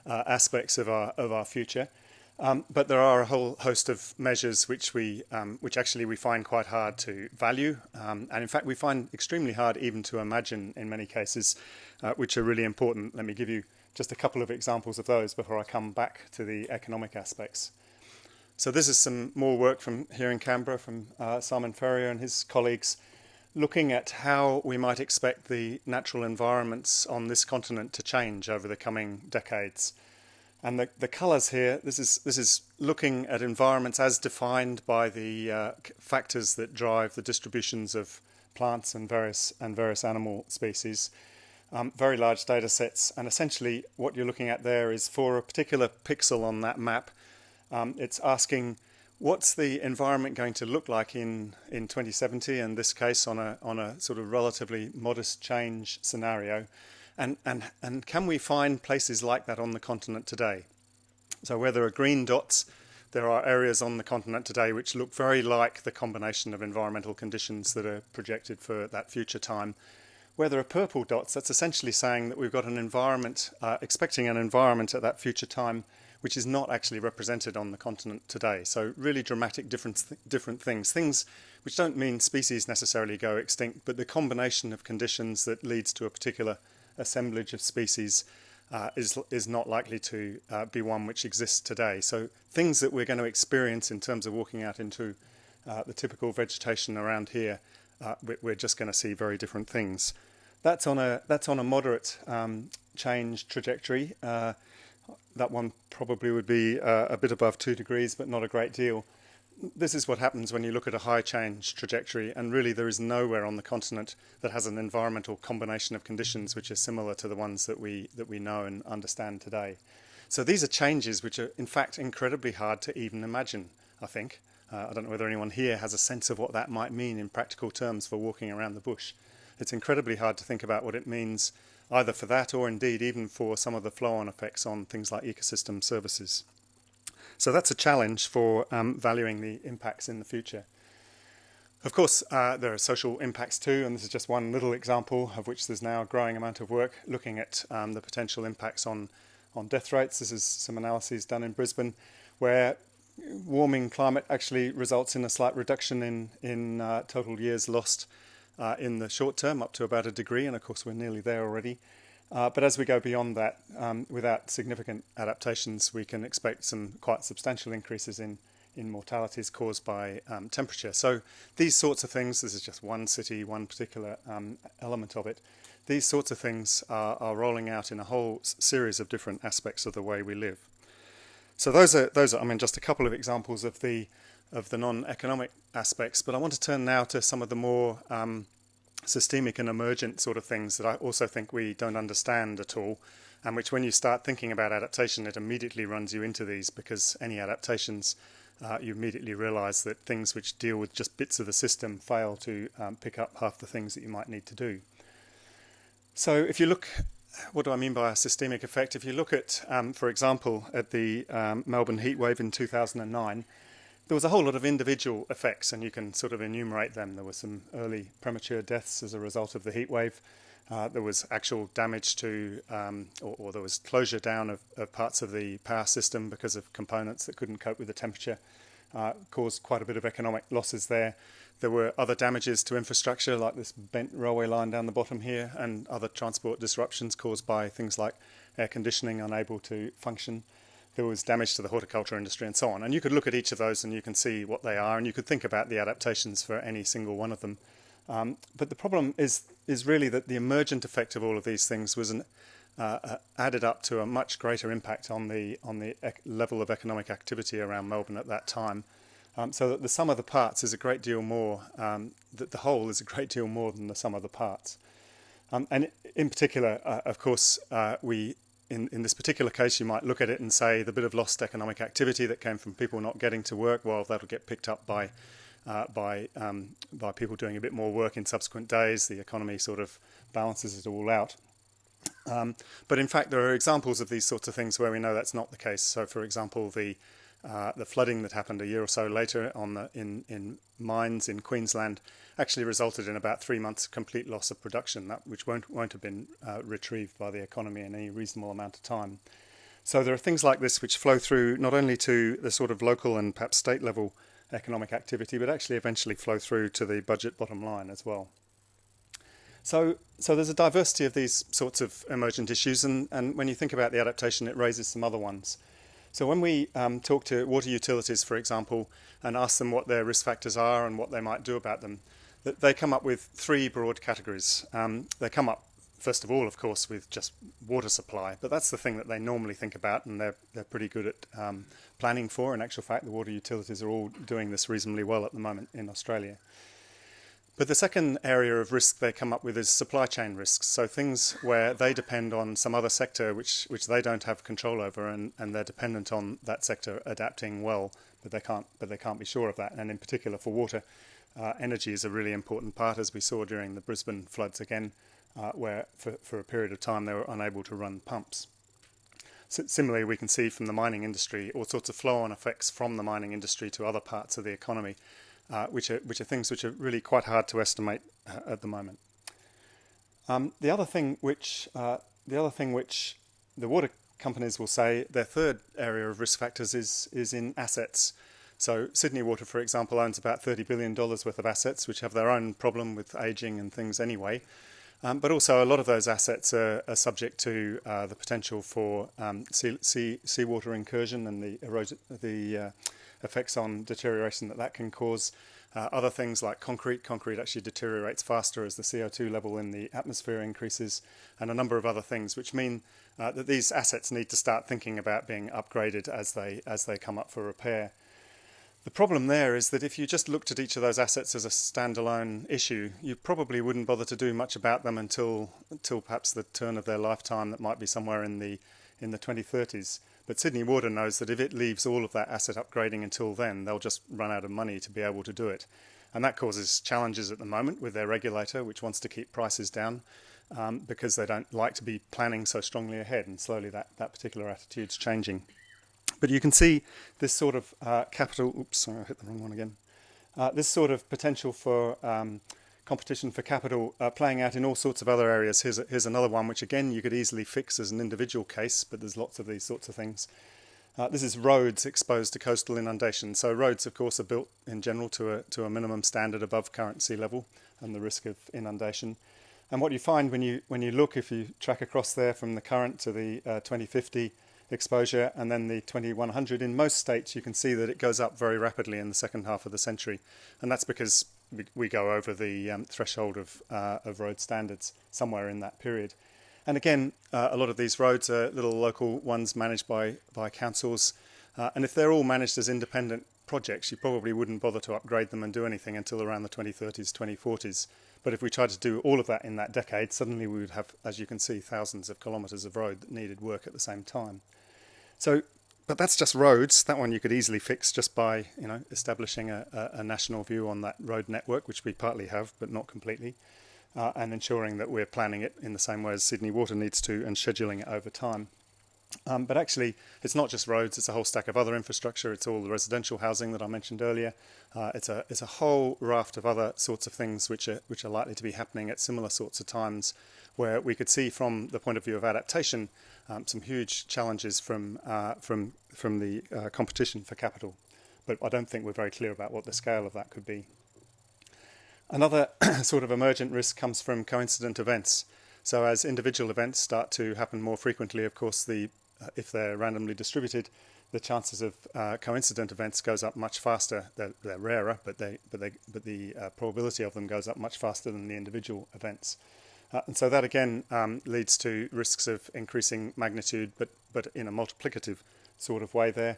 aspects of our future. But there are a whole host of measures which actually we find quite hard to value, and in fact we find extremely hard even to imagine in many cases, which are really important. Let me give you just a couple of examples of those before I come back to the economic aspects. So this is some more work from here in Canberra from Simon Furrier and his colleagues, looking at how we might expect the natural environments on this continent to change over the coming decades. And the colours here, this is looking at environments as defined by the factors that drive the distributions of plants and various animal species. Very large data sets, and essentially what you're looking at there is for a particular pixel on that map, it's asking what's the environment going to look like in 2070, in this case on a sort of relatively modest change scenario, and can we find places like that on the continent today? So where there are green dots, there are areas on the continent today which look very like the combination of environmental conditions that are projected for that future time. Where there are purple dots, that's essentially saying that we've got an environment, expecting an environment at that future time which is not actually represented on the continent today. So really dramatic different things which don't mean species necessarily go extinct, but the combination of conditions that leads to a particular assemblage of species is not likely to be one which exists today. So things that we're going to experience in terms of walking out into the typical vegetation around here, we're just going to see very different things. That's on a moderate change trajectory. That one probably would be a bit above 2 degrees, but not a great deal. This is what happens when you look at a high change trajectory, and really there is nowhere on the continent that has an environmental combination of conditions which are similar to the ones that we know and understand today. So these are changes which are in fact incredibly hard to even imagine, I think. I don't know whether anyone here has a sense of what that might mean in practical terms for walking around the bush. It's incredibly hard to think about what it means either for that or indeed even for some of the flow-on effects on things like ecosystem services. So that's a challenge for valuing the impacts in the future. Of course, there are social impacts too, and this is just one little example of which there's now a growing amount of work looking at the potential impacts on death rates. This is some analyses done in Brisbane where warming climate actually results in a slight reduction in total years lost in the short term, up to about 1 degree, and of course we're nearly there already. But as we go beyond that, without significant adaptations, we can expect some quite substantial increases in mortalities caused by temperature. So these sorts of things, this is just one city, one particular element of it, these sorts of things are rolling out in a whole series of different aspects of the way we live. So those are I mean, just a couple of examples of the non-economic aspects, but I want to turn now to some of the more systemic and emergent sort of things that I also think we don't understand at all, and which when you start thinking about adaptation, it immediately runs you into these, because any adaptations, you immediately realise that things which deal with just bits of the system fail to pick up half the things that you might need to do. So if you look, what do I mean by a systemic effect? If you look at, for example, at the Melbourne heatwave in 2009, there was a whole lot of individual effects, and you can sort of enumerate them. There were some early premature deaths as a result of the heatwave. There was actual damage to, or there was closure down of parts of the power system because of components that couldn't cope with the temperature, caused quite a bit of economic losses there. There were other damages to infrastructure, like this bent railway line down the bottom here, and other transport disruptions caused by things like air conditioning unable to function. There was damage to the horticulture industry and so on. And you could look at each of those and you can see what they are, and you could think about the adaptations for any single one of them. But the problem is really that the emergent effect of all of these things was added up to a much greater impact on the level of economic activity around Melbourne at that time. So that the sum of the parts is a great deal more, that the whole is a great deal more than the sum of the parts. And in particular, of course, in this particular case, you might look at it and say the bit of lost economic activity that came from people not getting to work, well, that'll get picked up by people doing a bit more work in subsequent days. The economy sort of balances it all out. But in fact, there are examples of these sorts of things where we know that's not the case. So, for example, the flooding that happened a year or so later in mines in Queensland actually resulted in about 3 months complete loss of production, which won't have been retrieved by the economy in any reasonable amount of time. So there are things like this which flow through not only to the sort of local and perhaps state level economic activity, but actually eventually flow through to the budget bottom line as well. So there's a diversity of these sorts of emergent issues, and when you think about the adaptation, it raises some other ones. So when we talk to water utilities, for example, and ask them what their risk factors are and what they might do about them, they come up with 3 broad categories. They come up, first of all, of course, with just water supply, but that's the thing that they normally think about, and they're pretty good at planning for. In actual fact, the water utilities are all doing this reasonably well at the moment in Australia. But the second area of risk they come up with is supply chain risks. So things where they depend on some other sector which they don't have control over, and they're dependent on that sector adapting well, but they can't be sure of that. And in particular for water, energy is a really important part, as we saw during the Brisbane floods again, where for a period of time they were unable to run pumps. Similarly, we can see from the mining industry all sorts of flow-on effects from the mining industry to other parts of the economy, which are things which are really quite hard to estimate at the moment. The other thing which the water companies will say their third area of risk factors is in assets. So Sydney Water, for example, owns about $30 billion worth of assets, which have their own problem with ageing and things anyway. But also a lot of those assets are subject to the potential for seawater incursion and the effects on deterioration that can cause. Other things like concrete actually deteriorates faster as the CO2 level in the atmosphere increases, and a number of other things, which mean that these assets need to start thinking about being upgraded as they come up for repair. The problem there is that if you just looked at each of those assets as a standalone issue, you probably wouldn't bother to do much about them until perhaps the turn of their lifetime, that might be somewhere in the 2030s. But Sydney Water knows that if it leaves all of that asset upgrading until then, they'll just run out of money to be able to do it. And that causes challenges at the moment with their regulator, which wants to keep prices down. because they don't like to be planning so strongly ahead, and slowly that particular attitude's changing. But you can see this sort of capital, oops, sorry, I hit the wrong one again. This sort of potential for competition for capital playing out in all sorts of other areas. Here's another one, which again you could easily fix as an individual case, but there's lots of these sorts of things. This is roads exposed to coastal inundation. So roads, of course, are built in general to a minimum standard above current sea level and the risk of inundation. And what you find when you look, if you track across there from the current to the 2050 exposure and then the 2100, in most states you can see that it goes up very rapidly in the second half of the century. And that's because we go over the threshold of road standards somewhere in that period. And again, a lot of these roads are little local ones managed by councils. And if they're all managed as independent projects, you probably wouldn't bother to upgrade them and do anything until around the 2030s, 2040s. But if we tried to do all of that in that decade, suddenly we would have, as you can see, thousands of kilometres of road that needed work at the same time. So, but that's just roads. That one you could easily fix just by, establishing a national view on that road network, which we partly have, but not completely, and ensuring that we're planning it in the same way as Sydney Water needs to and scheduling it over time. But actually, it's not just roads, it's a whole stack of other infrastructure. It's all the residential housing that I mentioned earlier. It's a whole raft of other sorts of things which are likely to be happening at similar sorts of times, where we could see from the point of view of adaptation some huge challenges from the competition for capital. But I don't think we're very clear about what the scale of that could be. Another sort of emergent risk comes from coincident events. So as individual events start to happen more frequently, of course, if they're randomly distributed, the chances of coincident events goes up much faster. They're rarer, but the probability of them goes up much faster than the individual events. And so that again leads to risks of increasing magnitude, but in a multiplicative sort of way there,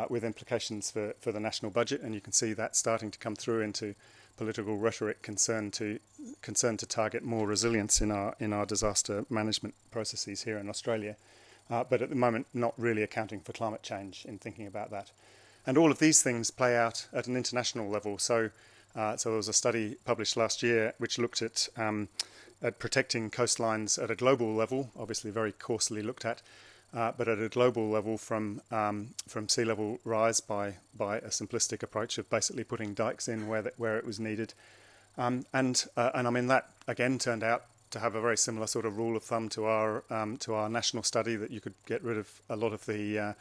with implications for the national budget. And you can see that starting to come through into political rhetoric concerned to target more resilience in our disaster management processes here in Australia, but at the moment not really accounting for climate change in thinking about that. And all of these things play out at an international level. So there was a study published last year which looked at protecting coastlines at a global level, obviously very coarsely looked at, but at a global level from sea level rise by a simplistic approach of basically putting dikes in where it was needed, and I mean that again turned out to have a very similar sort of rule of thumb to our national study, that you could get rid of a lot of the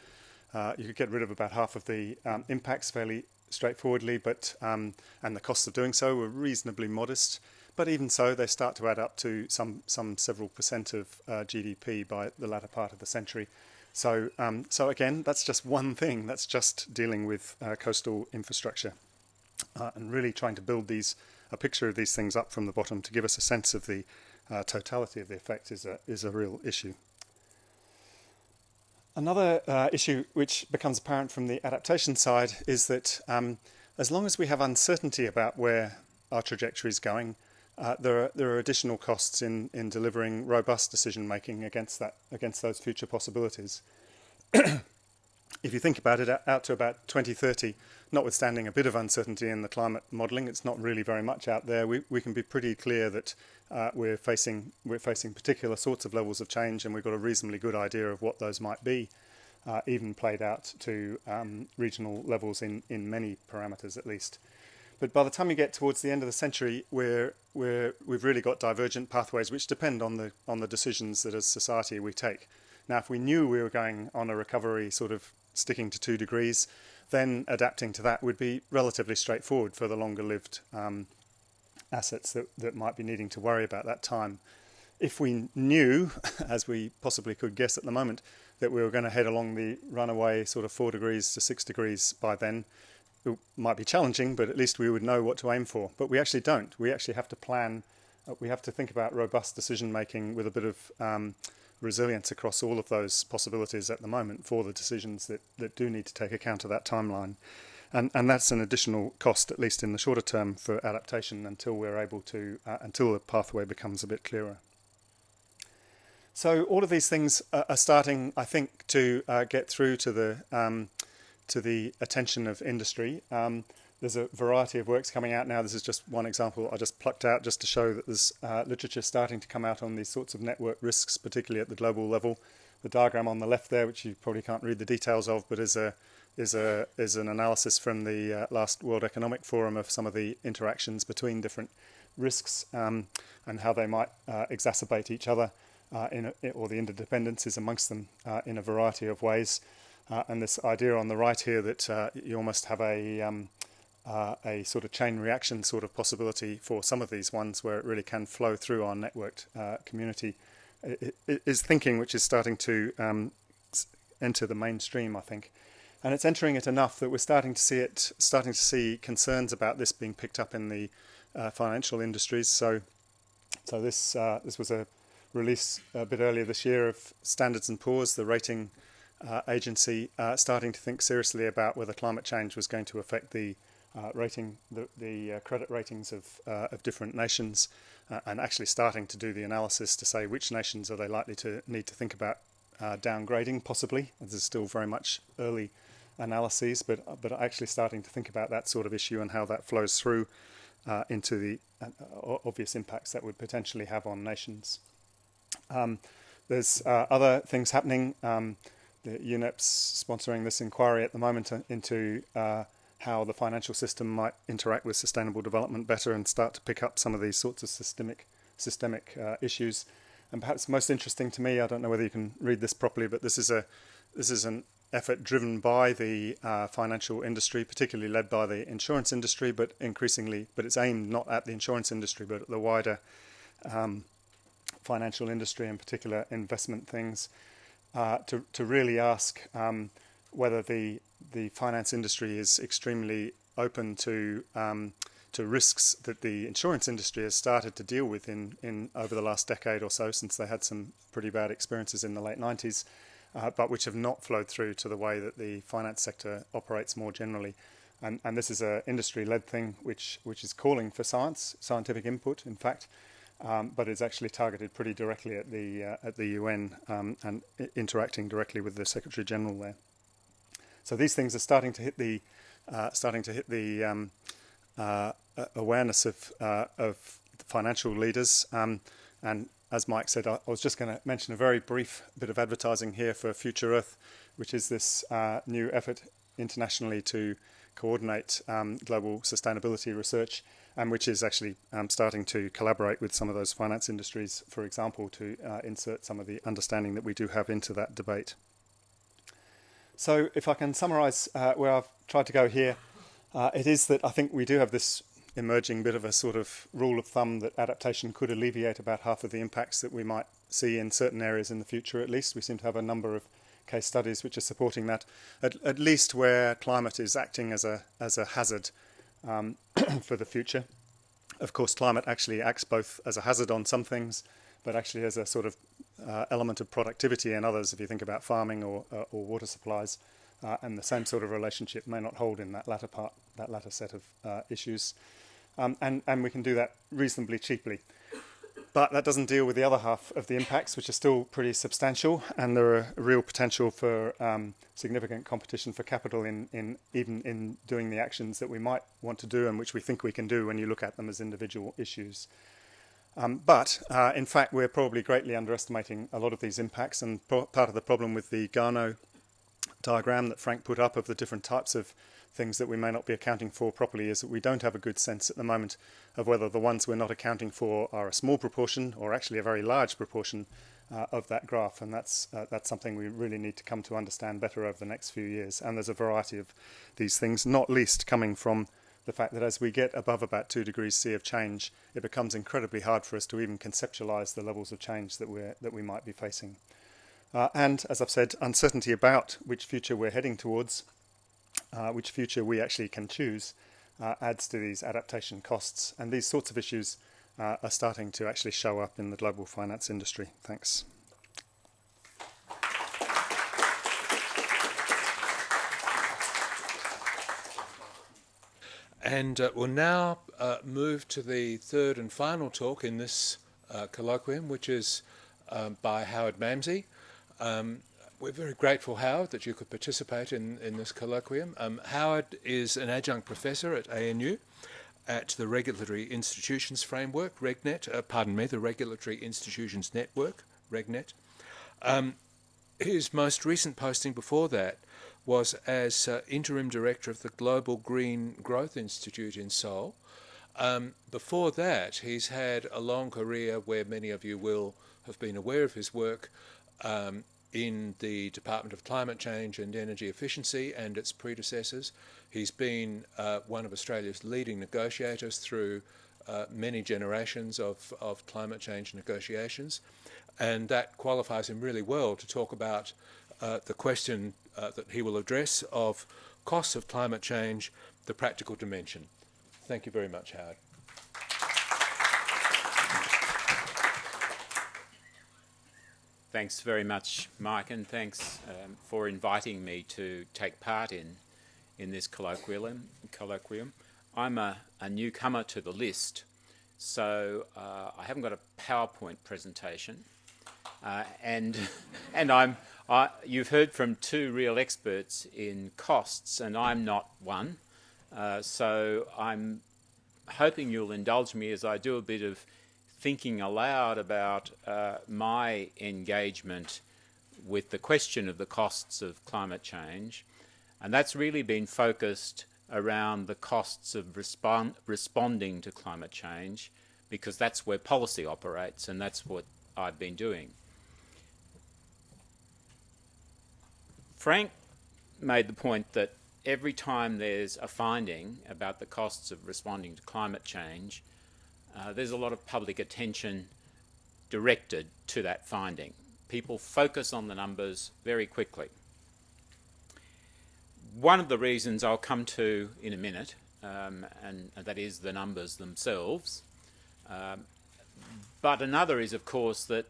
about half of the impacts fairly straightforwardly, but and the costs of doing so were reasonably modest. But even so, they start to add up to some several percent of GDP by the latter part of the century. So again, that's just one thing. That's just dealing with coastal infrastructure and really trying to build a picture of these things up from the bottom to give us a sense of the totality of the effect is a real issue. Another issue which becomes apparent from the adaptation side is that as long as we have uncertainty about where our trajectory is going, there are additional costs in delivering robust decision making against those future possibilities. If you think about it, out to about 2030, notwithstanding a bit of uncertainty in the climate modelling, it's not really very much out there. We can be pretty clear that we're facing particular sorts of levels of change, and we've got a reasonably good idea of what those might be, even played out to regional levels in many parameters at least. But by the time you get towards the end of the century, we've really got divergent pathways which depend on the decisions that as society we take. Now, if we knew we were going on a recovery sort of sticking to 2 degrees, then adapting to that would be relatively straightforward for the longer-lived assets that might be needing to worry about that time. If we knew, as we possibly could guess at the moment, that we were going to head along the runaway sort of 4 degrees to 6 degrees by then, it might be challenging, but at least we would know what to aim for. But we actually don't. We actually have to plan. We have to think about robust decision making with a bit of resilience across all of those possibilities at the moment for the decisions that do need to take account of that timeline. And that's an additional cost, at least in the shorter term, for adaptation until we're able to, until the pathway becomes a bit clearer. So all of these things are starting, I think, to get through to the attention of industry. there's a variety of works coming out now. This is just one example I just plucked out just to show that there's literature starting to come out on these sorts of network risks, particularly at the global level. The diagram on the left there, which you probably can't read the details of, but is an analysis from the last World Economic Forum of some of the interactions between different risks and how they might exacerbate each other or the interdependencies amongst them in a variety of ways. And this idea on the right here that you almost have a sort of chain reaction sort of possibility for some of these ones where it really can flow through our networked community is thinking which is starting to enter the mainstream, I think. And it's entering it enough that we're starting to see concerns about this being picked up in the financial industries. So this was a release a bit earlier this year of Standards & Poor's, the rating agency, starting to think seriously about whether climate change was going to affect the credit ratings of different nations, and actually starting to do the analysis to say which nations are they likely to need to think about downgrading, possibly. This is still very much early analyses, but actually starting to think about that sort of issue and how that flows through into the obvious impacts that would potentially have on nations. There's other things happening. The UNEP's sponsoring this inquiry at the moment into how the financial system might interact with sustainable development better and start to pick up some of these sorts of systemic issues. And perhaps most interesting to me, I don't know whether you can read this properly, but this is an effort driven by the financial industry, particularly led by the insurance industry, but it's aimed not at the insurance industry, but at the wider financial industry, in particular investment things, to really ask whether the finance industry is extremely open to risks that the insurance industry has started to deal with in over the last decade or so, since they had some pretty bad experiences in the late 90s, but which have not flowed through to the way that the finance sector operates more generally. And this is an industry-led thing which is calling for scientific input, in fact, but is actually targeted pretty directly at the UN and interacting directly with the Secretary General there. So these things are starting to hit the awareness of the financial leaders. And as Mike said, I was just going to mention a very brief bit of advertising here for Future Earth, which is this new effort internationally to coordinate global sustainability research, and which is actually starting to collaborate with some of those finance industries, for example, to insert some of the understanding that we do have into that debate. So if I can summarise where I've tried to go here, it is that I think we do have this emerging bit of a sort of rule of thumb that adaptation could alleviate about half of the impacts that we might see in certain areas in the future, at least. We seem to have a number of case studies which are supporting that, at least where climate is acting as a hazard for the future. Of course, climate actually acts both as a hazard on some things, but actually as a sort of element of productivity in others, if you think about farming or water supplies, and the same sort of relationship may not hold in that latter set of issues. And we can do that reasonably cheaply. But that doesn't deal with the other half of the impacts, which are still pretty substantial, and there are real potential for significant competition for capital even in doing the actions that we might want to do and which we think we can do when you look at them as individual issues. But in fact, we're probably greatly underestimating a lot of these impacts, and part of the problem with the Garneau diagram that Frank put up of the different types of things that we may not be accounting for properly is that we don't have a good sense at the moment of whether the ones we're not accounting for are a small proportion or actually a very large proportion of that graph, and that's something we really need to come to understand better over the next few years. And there's a variety of these things, not least coming from the fact that as we get above about 2 degrees C of change, it becomes incredibly hard for us to even conceptualise the levels of change that we might be facing. And as I've said, uncertainty about which future we're heading towards, which future we actually can choose, adds to these adaptation costs. And these sorts of issues are starting to actually show up in the global finance industry. Thanks.
And we'll now move to the third and final talk in this colloquium, which is by Howard Mamsey. We're very grateful, Howard, that you could participate in this colloquium. Howard is an adjunct professor at ANU at the Regulatory Institutions Framework, RegNet, the Regulatory Institutions Network, RegNet. His most recent posting before that was as interim director of the Global Green Growth Institute in Seoul. Before that, he's had a long career where many of you will have been aware of his work in the Department of Climate Change and Energy Efficiency and its predecessors. He's been one of Australia's leading negotiators through many generations of climate change negotiations, and that qualifies him really well to talk about the question that he will address of costs of climate change, the practical dimension. Thank you very much, Howard.
Thanks very much, Mike, and thanks for inviting me to take part in this colloquium. I'm a newcomer to the list, so I haven't got a PowerPoint presentation, and you've heard from two real experts in costs, and I'm not one. So I'm hoping you'll indulge me as I do a bit of thinking aloud about my engagement with the question of the costs of climate change. And that's really been focused around the costs of responding to climate change, because that's where policy operates, and that's what I've been doing. Frank made the point that every time there's a finding about the costs of responding to climate change, there's a lot of public attention directed to that finding. People focus on the numbers very quickly. One of the reasons I'll come to in a minute, and that is the numbers themselves. But another is, of course, that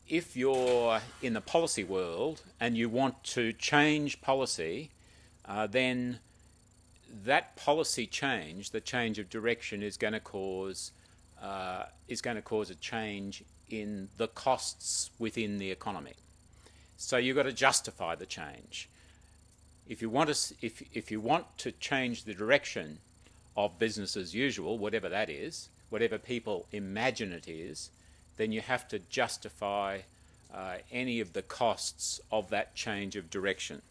if you're in the policy world and you want to change policy, then that policy change, the change of direction, is going to cause a change in the costs within the economy. So you've got to justify the change. If you want to change the direction of business as usual, whatever that is, whatever people imagine it is, then you have to justify any of the costs of that change of direction.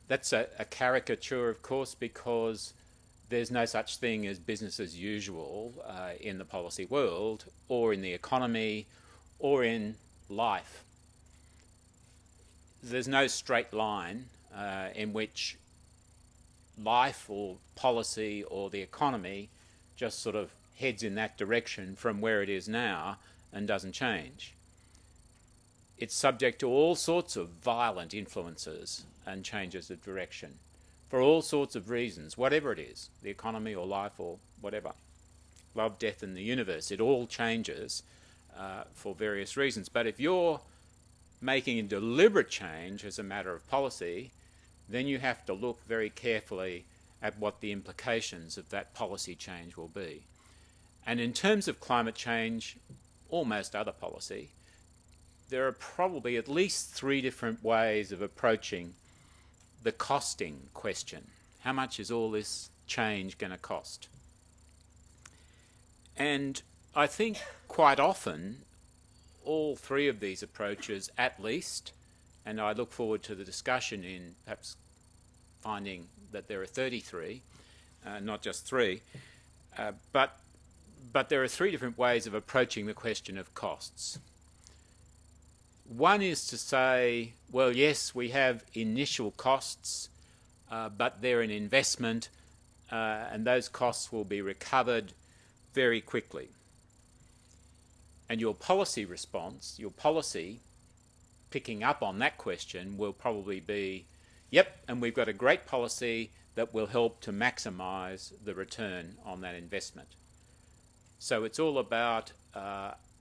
That's a caricature, of course, because there's no such thing as business as usual in the policy world, or in the economy, or in life. There's no straight line in which life or policy or the economy just sort of heads in that direction from where it is now and doesn't change. It's subject to all sorts of violent influences and changes of direction for all sorts of reasons, whatever it is, the economy or life or whatever. Love, death and the universe, it all changes for various reasons. But if you're making a deliberate change as a matter of policy, then you have to look very carefully at what the implications of that policy change will be. And in terms of climate change, or most other policy, there are probably at least three different ways of approaching the costing question. How much is all this change going to cost? And I think quite often all three of these approaches, at least, and I look forward to the discussion in perhaps finding that there are 33, not just three, but there are three different ways of approaching the question of costs. One is to say, well, yes, we have initial costs, but they're an investment, and those costs will be recovered very quickly. And your policy response, your policy picking up on that question will probably be, yep, and we've got a great policy that will help to maximise the return on that investment. So it's all about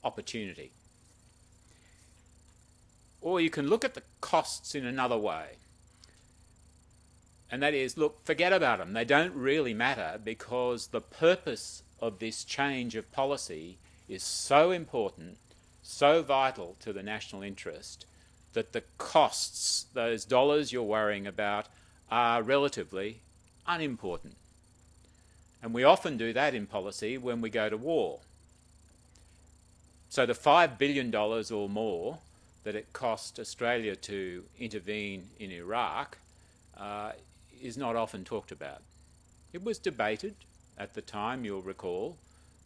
opportunity. Or you can look at the costs in another way. And that is, look, forget about them. They don't really matter because the purpose of this change of policy is so important, so vital to the national interest, that the costs, those dollars you're worrying about, are relatively unimportant. And we often do that in policy when we go to war. So the $5 billion or more that it cost Australia to intervene in Iraq is not often talked about. It was debated at the time, you'll recall,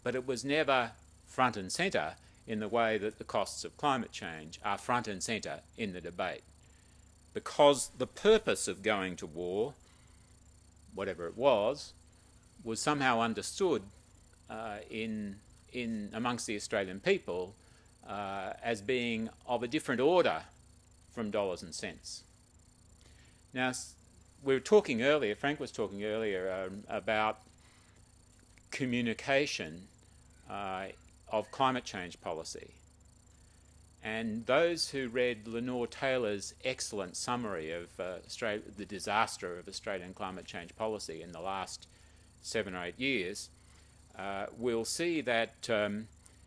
but it was never front and centre in the way that the costs of climate change are front and centre in the debate. Because the purpose of going to war, whatever it was somehow understood amongst the Australian people as being of a different order from dollars and cents. Now, we were talking earlier, Frank was talking earlier about communication of climate change policy. And those who read Lenore Taylor's excellent summary of the disaster of Australian climate change policy in the last 7 or 8 years will see that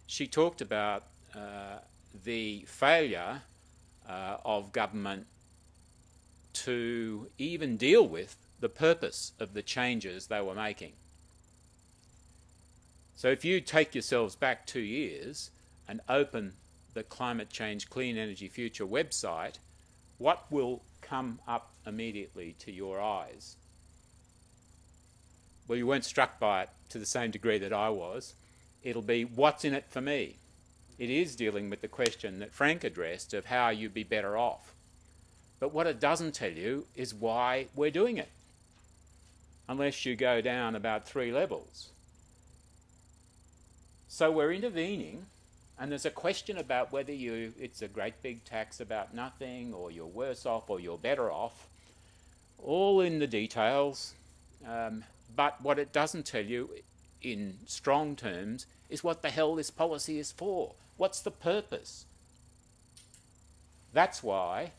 she talked about the failure of government to even deal with the purpose of the changes they were making. So if you take yourselves back 2 years and open the Climate Change Clean Energy Future website, what will come up immediately to your eyes? Well, you weren't struck by it to the same degree that I was. It'll be, what's in it for me? It is dealing with the question that Frank addressed of how you'd be better off. But what it doesn't tell you is why we're doing it, unless you go down about 3 levels. So we're intervening, and there's a question about whether it's a great big tax about nothing, or you're worse off, or you're better off, all in the details. But what it doesn't tell you in strong terms is what the hell this policy is for. What's the purpose? That's why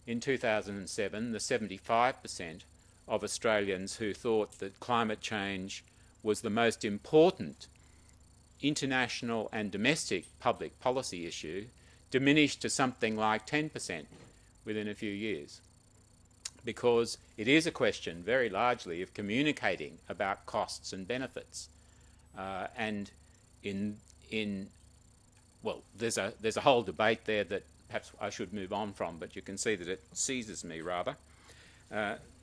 in 2007 the 75% of Australians who thought that climate change was the most important international and domestic public policy issue diminished to something like 10% within a few years. Because it is a question very largely of communicating about costs and benefits. And well, there's a whole debate there that perhaps I should move on from, but you can see that it seizes me rather.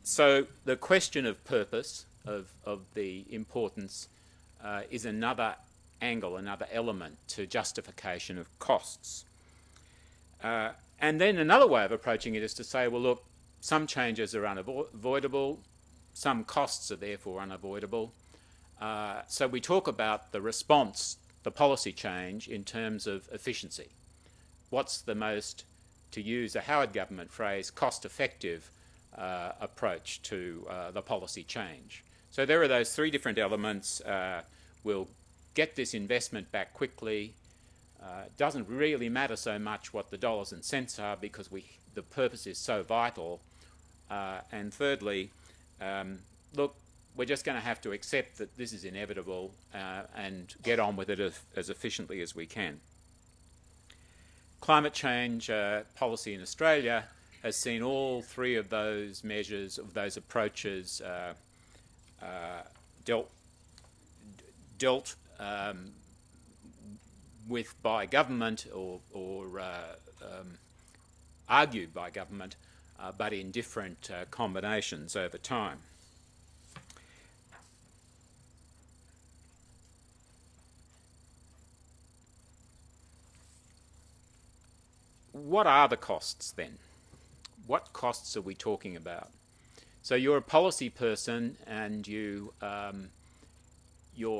So the question of purpose, of the importance, is another angle, another element to justification of costs. And then another way of approaching it is to say, well, look, some changes are unavoidable, some costs are therefore unavoidable. So we talk about the response, the policy change, in terms of efficiency. What's the most, to use a Howard government phrase, cost-effective approach to the policy change? So there are those 3 different elements. We'll get this investment back quickly. It doesn't really matter so much what the dollars and cents are because the purpose is so vital. And thirdly, look, we're just going to have to accept that this is inevitable and get on with it as efficiently as we can. Climate change policy in Australia has seen all 3 of those measures, of those approaches, dealt with by government or argued by government, but in different combinations over time. What are the costs then? What costs are we talking about? So you're a policy person and you're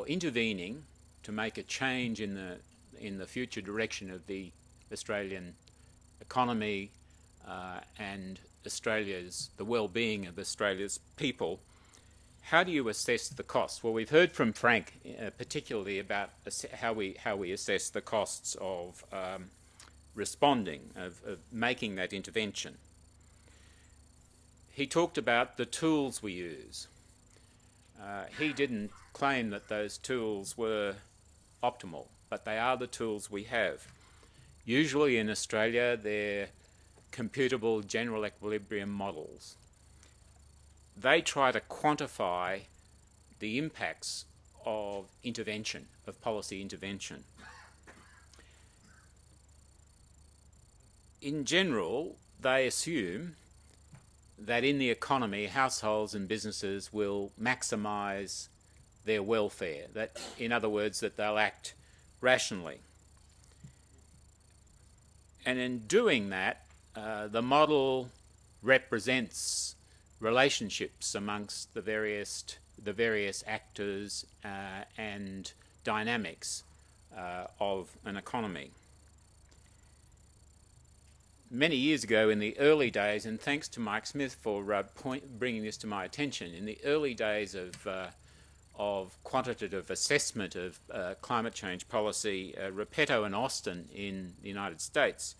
intervening to make a change in the future direction of the Australian economy and the well-being of Australia's people. How do you assess the costs? Well, we've heard from Frank particularly about how we assess the costs of responding, of making that intervention. He talked about the tools we use. He didn't claim that those tools were optimal, but they are the tools we have. Usually in Australia they're computable general equilibrium models. They try to quantify the impacts of intervention, of policy intervention. In general, they assume that in the economy, households and businesses will maximise their welfare. That, in other words, that they'll act rationally. And in doing that, the model represents relationships amongst the various actors and dynamics of an economy. Many years ago, in the early days, and thanks to Mike Smith for bringing this to my attention, in the early days of quantitative assessment of climate change policy, Repetto and Austin in the United States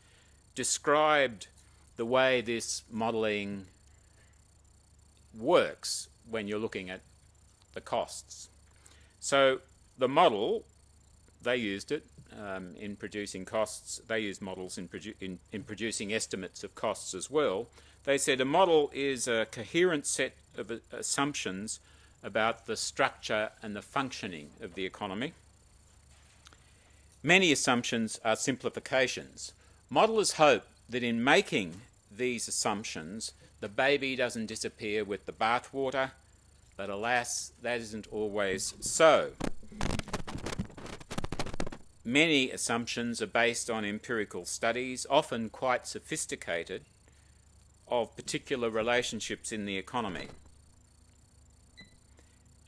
described the way this modelling works when you're looking at the costs. So the model, they used it in producing costs. They used models in producing estimates of costs as well. They said a model is a coherent set of assumptions about the structure and the functioning of the economy. Many assumptions are simplifications. Modelers hope that in making these assumptions, the baby doesn't disappear with the bathwater, but alas, that isn't always so. Many assumptions are based on empirical studies, often quite sophisticated, of particular relationships in the economy.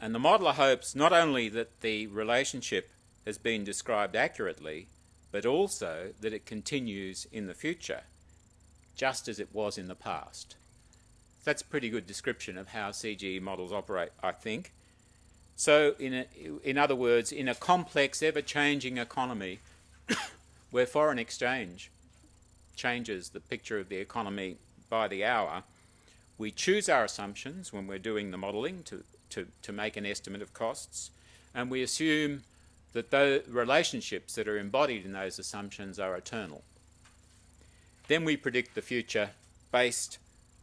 And the modeller hopes not only that the relationship has been described accurately, but also that it continues in the future, just as it was in the past. That's a pretty good description of how CGE models operate, I think. So, in other words, in a complex, ever-changing economy where foreign exchange changes the picture of the economy by the hour, we choose our assumptions when we're doing the modelling to make an estimate of costs, and we assume that the relationships that are embodied in those assumptions are eternal. Then we predict the future based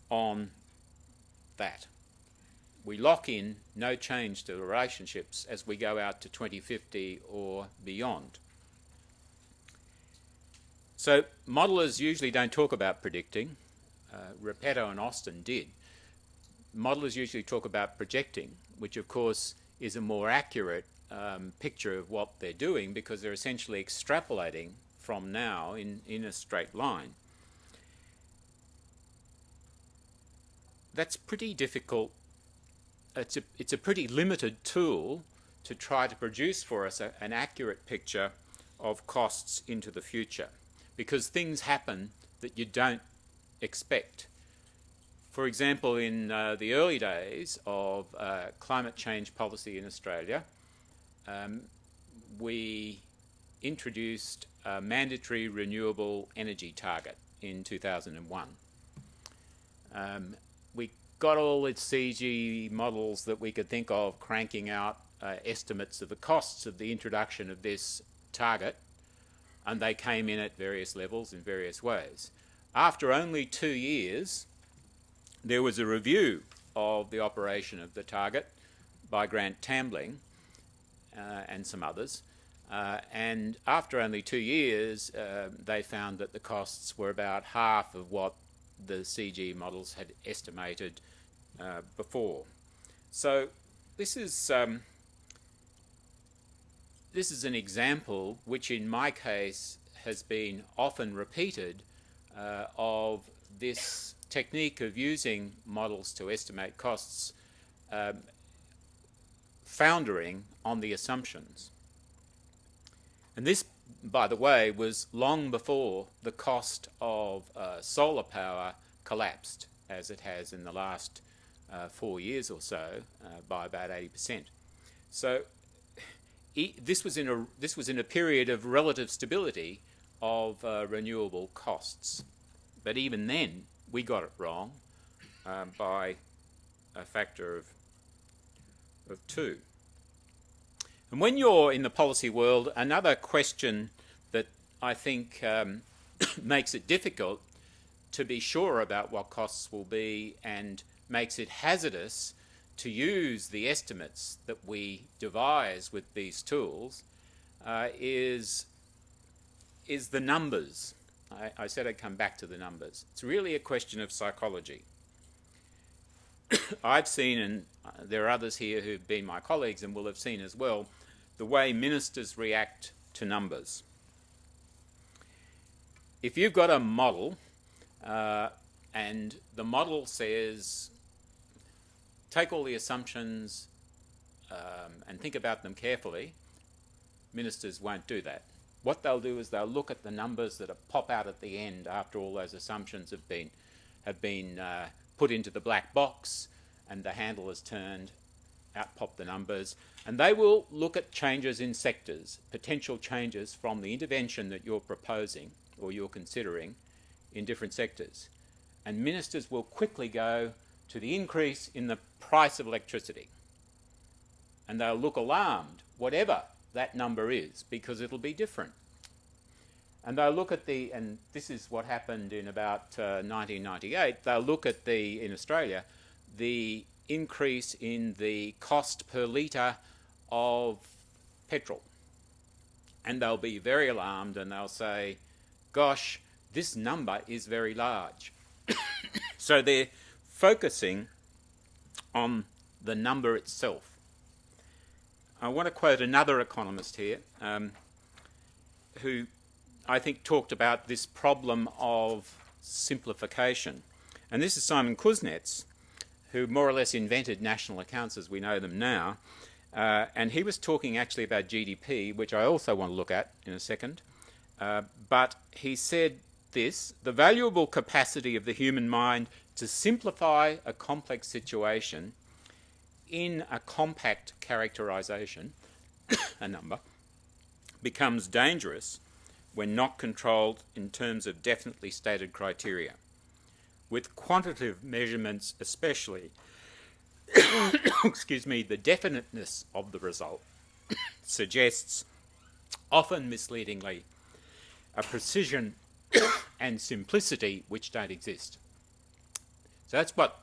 on that. We lock in no change to the relationships as we go out to 2050 or beyond. So modelers usually don't talk about predicting. Repetto and Austin did. Modelers usually talk about projecting, which of course is a more accurate picture of what they're doing because they're essentially extrapolating from now in a straight line. That's pretty difficult. It's a pretty limited tool to try to produce for us an accurate picture of costs into the future, because things happen that you don't expect. For example, in the early days of climate change policy in Australia, we introduced a mandatory renewable energy target in 2001. We got all its CG models that we could think of cranking out estimates of the costs of the introduction of this target, and they came in at various levels in various ways. After only 2 years, there was a review of the operation of the target by Grant Tambling and some others, and after only 2 years they found that the costs were about half of what the CG models had estimated before. So this is an example which in my case has been often repeated of this technique of using models to estimate costs foundering on the assumptions. And this, by the way, was long before the cost of solar power collapsed, as it has in the last 4 years or so, by about 80%. So this was in a period of relative stability of renewable costs. But even then, we got it wrong by a factor of 2. And when you're in the policy world, another question that I think makes it difficult to be sure about what costs will be and makes it hazardous to use the estimates that we devise with these tools is the numbers. I said I'd come back to the numbers. It's really a question of psychology. I've seen, and there are others here who've been my colleagues and will have seen as well, the way ministers react to numbers. If you've got a model and the model says, take all the assumptions and think about them carefully, ministers won't do that. What they'll do is they'll look at the numbers that pop out at the end after all those assumptions have been put into the black box and the handle is turned, out pop the numbers, and they will look at changes in sectors, potential changes from the intervention that you're proposing or you're considering in different sectors. And ministers will quickly go to the increase in the price of electricity. And they'll look alarmed, whatever that number is, because it'll be different. And they'll look at and this is what happened in about 1998, they'll look at in Australia, the increase in the cost per litre of petrol. And they'll be very alarmed and they'll say, gosh, this number is very large. So they're focusing on the number itself. I want to quote another economist here who I think talked about this problem of simplification. And this is Simon Kuznets, who more or less invented national accounts as we know them now. And he was talking actually about GDP, which I also want to look at in a second. But he said this: the valuable capacity of the human mind to simplify a complex situation in a compact characterisation, a number, becomes dangerous when not controlled in terms of definitely stated criteria. With quantitative measurements especially, excuse me, the definiteness of the result suggests, often misleadingly, a precision and simplicity which don't exist. So that's what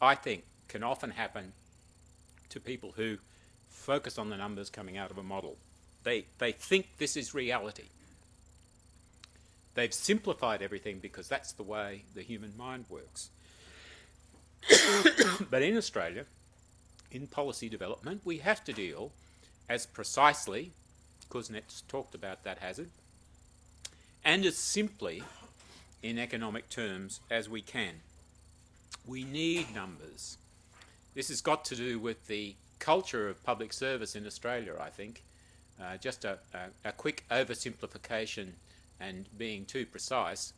I think can often happen to people who focus on the numbers coming out of a model. They think this is reality. They've simplified everything because that's the way the human mind works. But in Australia, in policy development, we have to deal as precisely, Kuznets talked about that hazard, and as simply in economic terms as we can. We need numbers. This has got to do with the culture of public service in Australia, I think. Just a quick oversimplification and being too precise.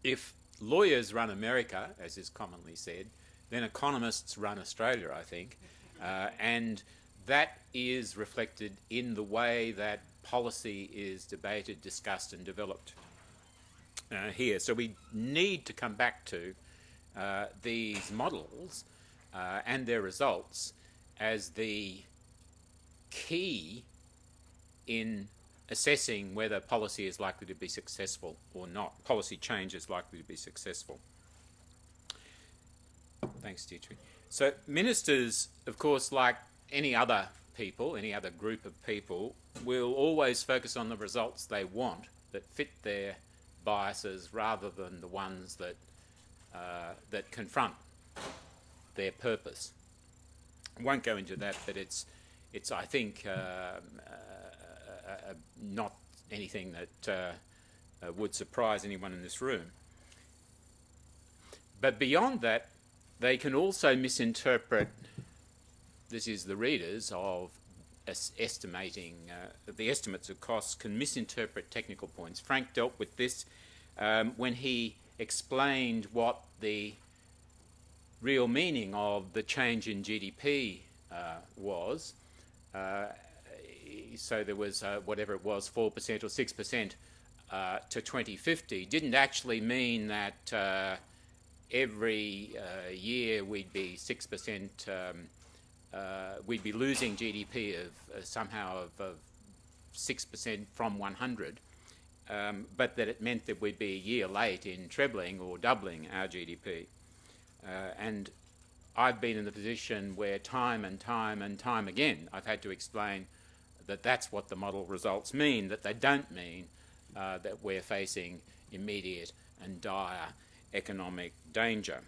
If lawyers run America, as is commonly said, then economists run Australia, I think. And that is reflected in the way that policy is debated, discussed and developed here. So we need to come back to these models and their results as the key in assessing whether policy is likely to be successful or not. Policy change is likely to be successful. Thanks, Deirdre. So ministers, of course, like any other people, any other group of people, will always focus on the results they want that fit their biases rather than the ones that that confront their purpose. I won't go into that, but it's I think not anything that would surprise anyone in this room. But beyond that, they can also misinterpret, this is the readers of estimating, the estimates of costs can misinterpret technical points. Frank dealt with this when he explained what the real meaning of the change in GDP was. So there was whatever it was, 4% or 6% to 2050, didn't actually mean that every year we'd be 6%, we'd be losing GDP of somehow of 6% from 100. but that it meant that we'd be a year late in trebling or doubling our GDP. And I've been in the position where time and time again I've had to explain that that's what the model results mean, that they don't mean that we're facing immediate and dire economic danger.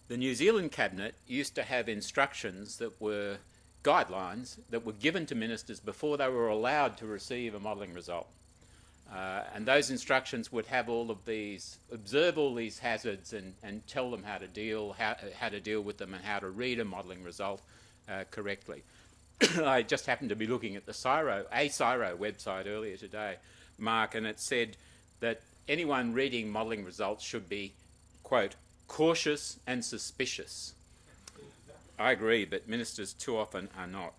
The New Zealand Cabinet used to have instructions that were guidelines that were given to ministers before they were allowed to receive a modelling result. And those instructions would have all of these, observe all these hazards and tell them how to deal with them and how to read a modelling result correctly. I just happened to be looking at the CSIRO website earlier today, Mark, and it said that anyone reading modelling results should be, quote, cautious and suspicious. I agree, but ministers too often are not.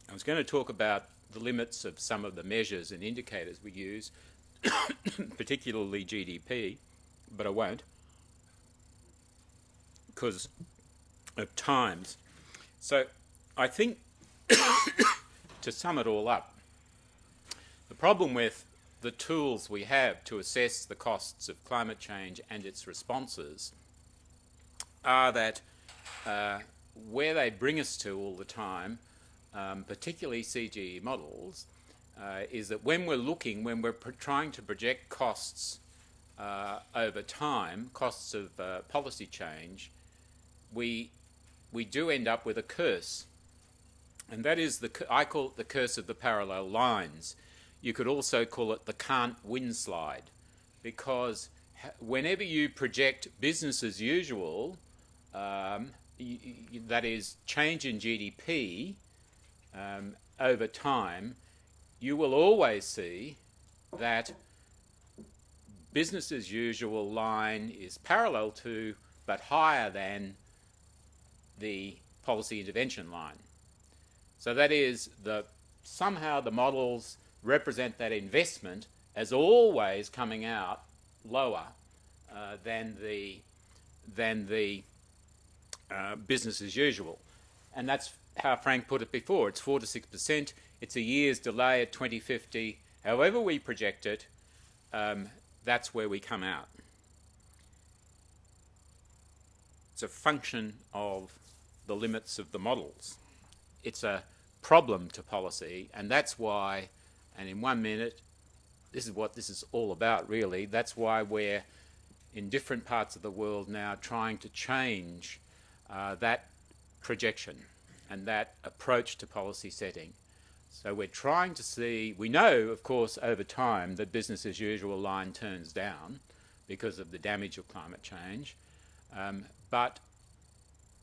I was going to talk about the limits of some of the measures and indicators we use, particularly GDP, but I won't because of times. So I think, to sum it all up, the problem with the tools we have to assess the costs of climate change and its responses are that where they bring us to all the time, particularly CGE models, is that when we're trying to project costs over time, costs of policy change, we do end up with a curse. And that is, I call it the curse of the parallel lines. You could also call it the can't win slide, because whenever you project business as usual, that is change in GDP over time, you will always see that business as usual line is parallel to but higher than the policy intervention line. So that is, somehow the models represent that investment as always coming out lower than the business as usual. And that's how Frank put it before. It's 4 to 6%. It's a year's delay at 2050. However we project it, that's where we come out. It's a function of the limits of the models. It's a problem to policy, and that's why, and in 1 minute, this is what this is all about really, that's why we're in different parts of the world now trying to change that projection and that approach to policy setting. So we're trying to see, we know of course over time that business as usual line turns down because of the damage of climate change, but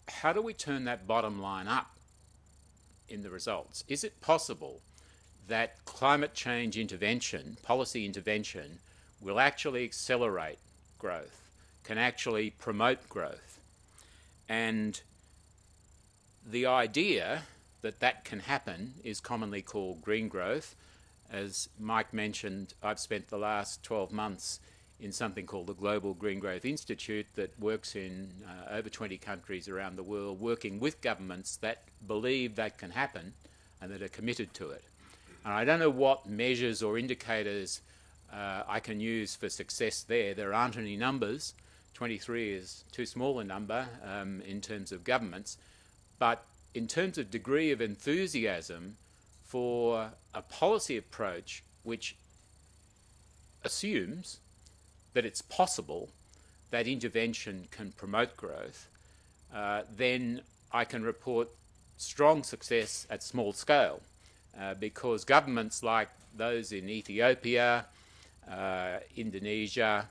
how do we turn that bottom line up in the results? Is it possible that climate change intervention, policy intervention, will actually accelerate growth, can actually promote growth? And the idea that that can happen is commonly called green growth. As Mike mentioned, I've spent the last 12 months in something called the Global Green Growth Institute that works in over 20 countries around the world, working with governments that believe that can happen and that are committed to it. And I don't know what measures or indicators I can use for success there. There aren't any numbers. 23 is too small a number in terms of governments. But in terms of degree of enthusiasm for a policy approach which assumes that it's possible that intervention can promote growth, then I can report strong success at small scale, because governments like those in Ethiopia, Indonesia,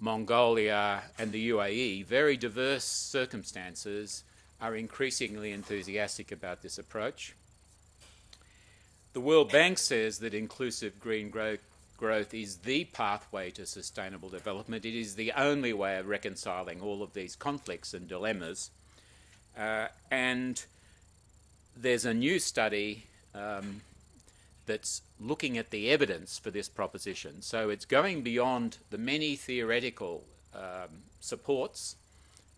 Mongolia and the UAE, very diverse circumstances, are increasingly enthusiastic about this approach. The World Bank says that inclusive green growth is the pathway to sustainable development. It is the only way of reconciling all of these conflicts and dilemmas. And there's a new study that's looking at the evidence for this proposition. So it's going beyond the many theoretical supports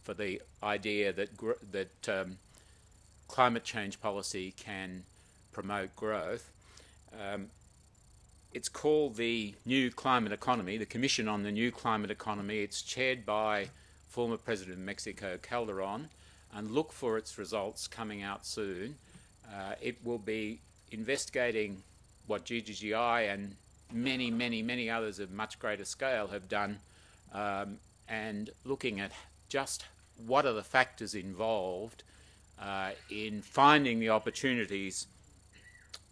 for the idea that climate change policy can promote growth. It's called the New Climate Economy, the Commission on the New Climate Economy. It's chaired by former President of Mexico, Calderon, and look for its results coming out soon. It will be investigating what GGGI and many, many, many others of much greater scale have done, and looking at just what are the factors involved in finding the opportunities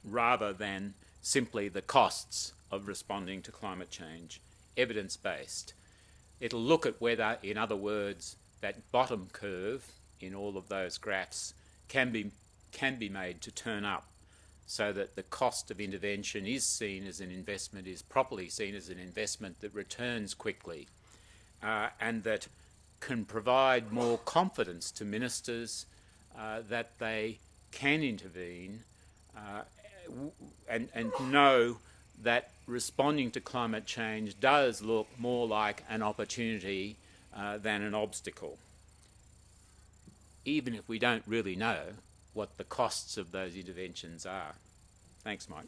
rather than simply the costs of responding to climate change, evidence-based. It'll look at whether, in other words, that bottom curve in all of those graphs can be made to turn up so that the cost of intervention is seen as an investment, is properly seen as an investment that returns quickly, and that can provide more confidence to ministers that they can intervene and know that responding to climate change does look more like an opportunity than an obstacle, even if we don't really know what the costs of those interventions are. Thanks, Mike.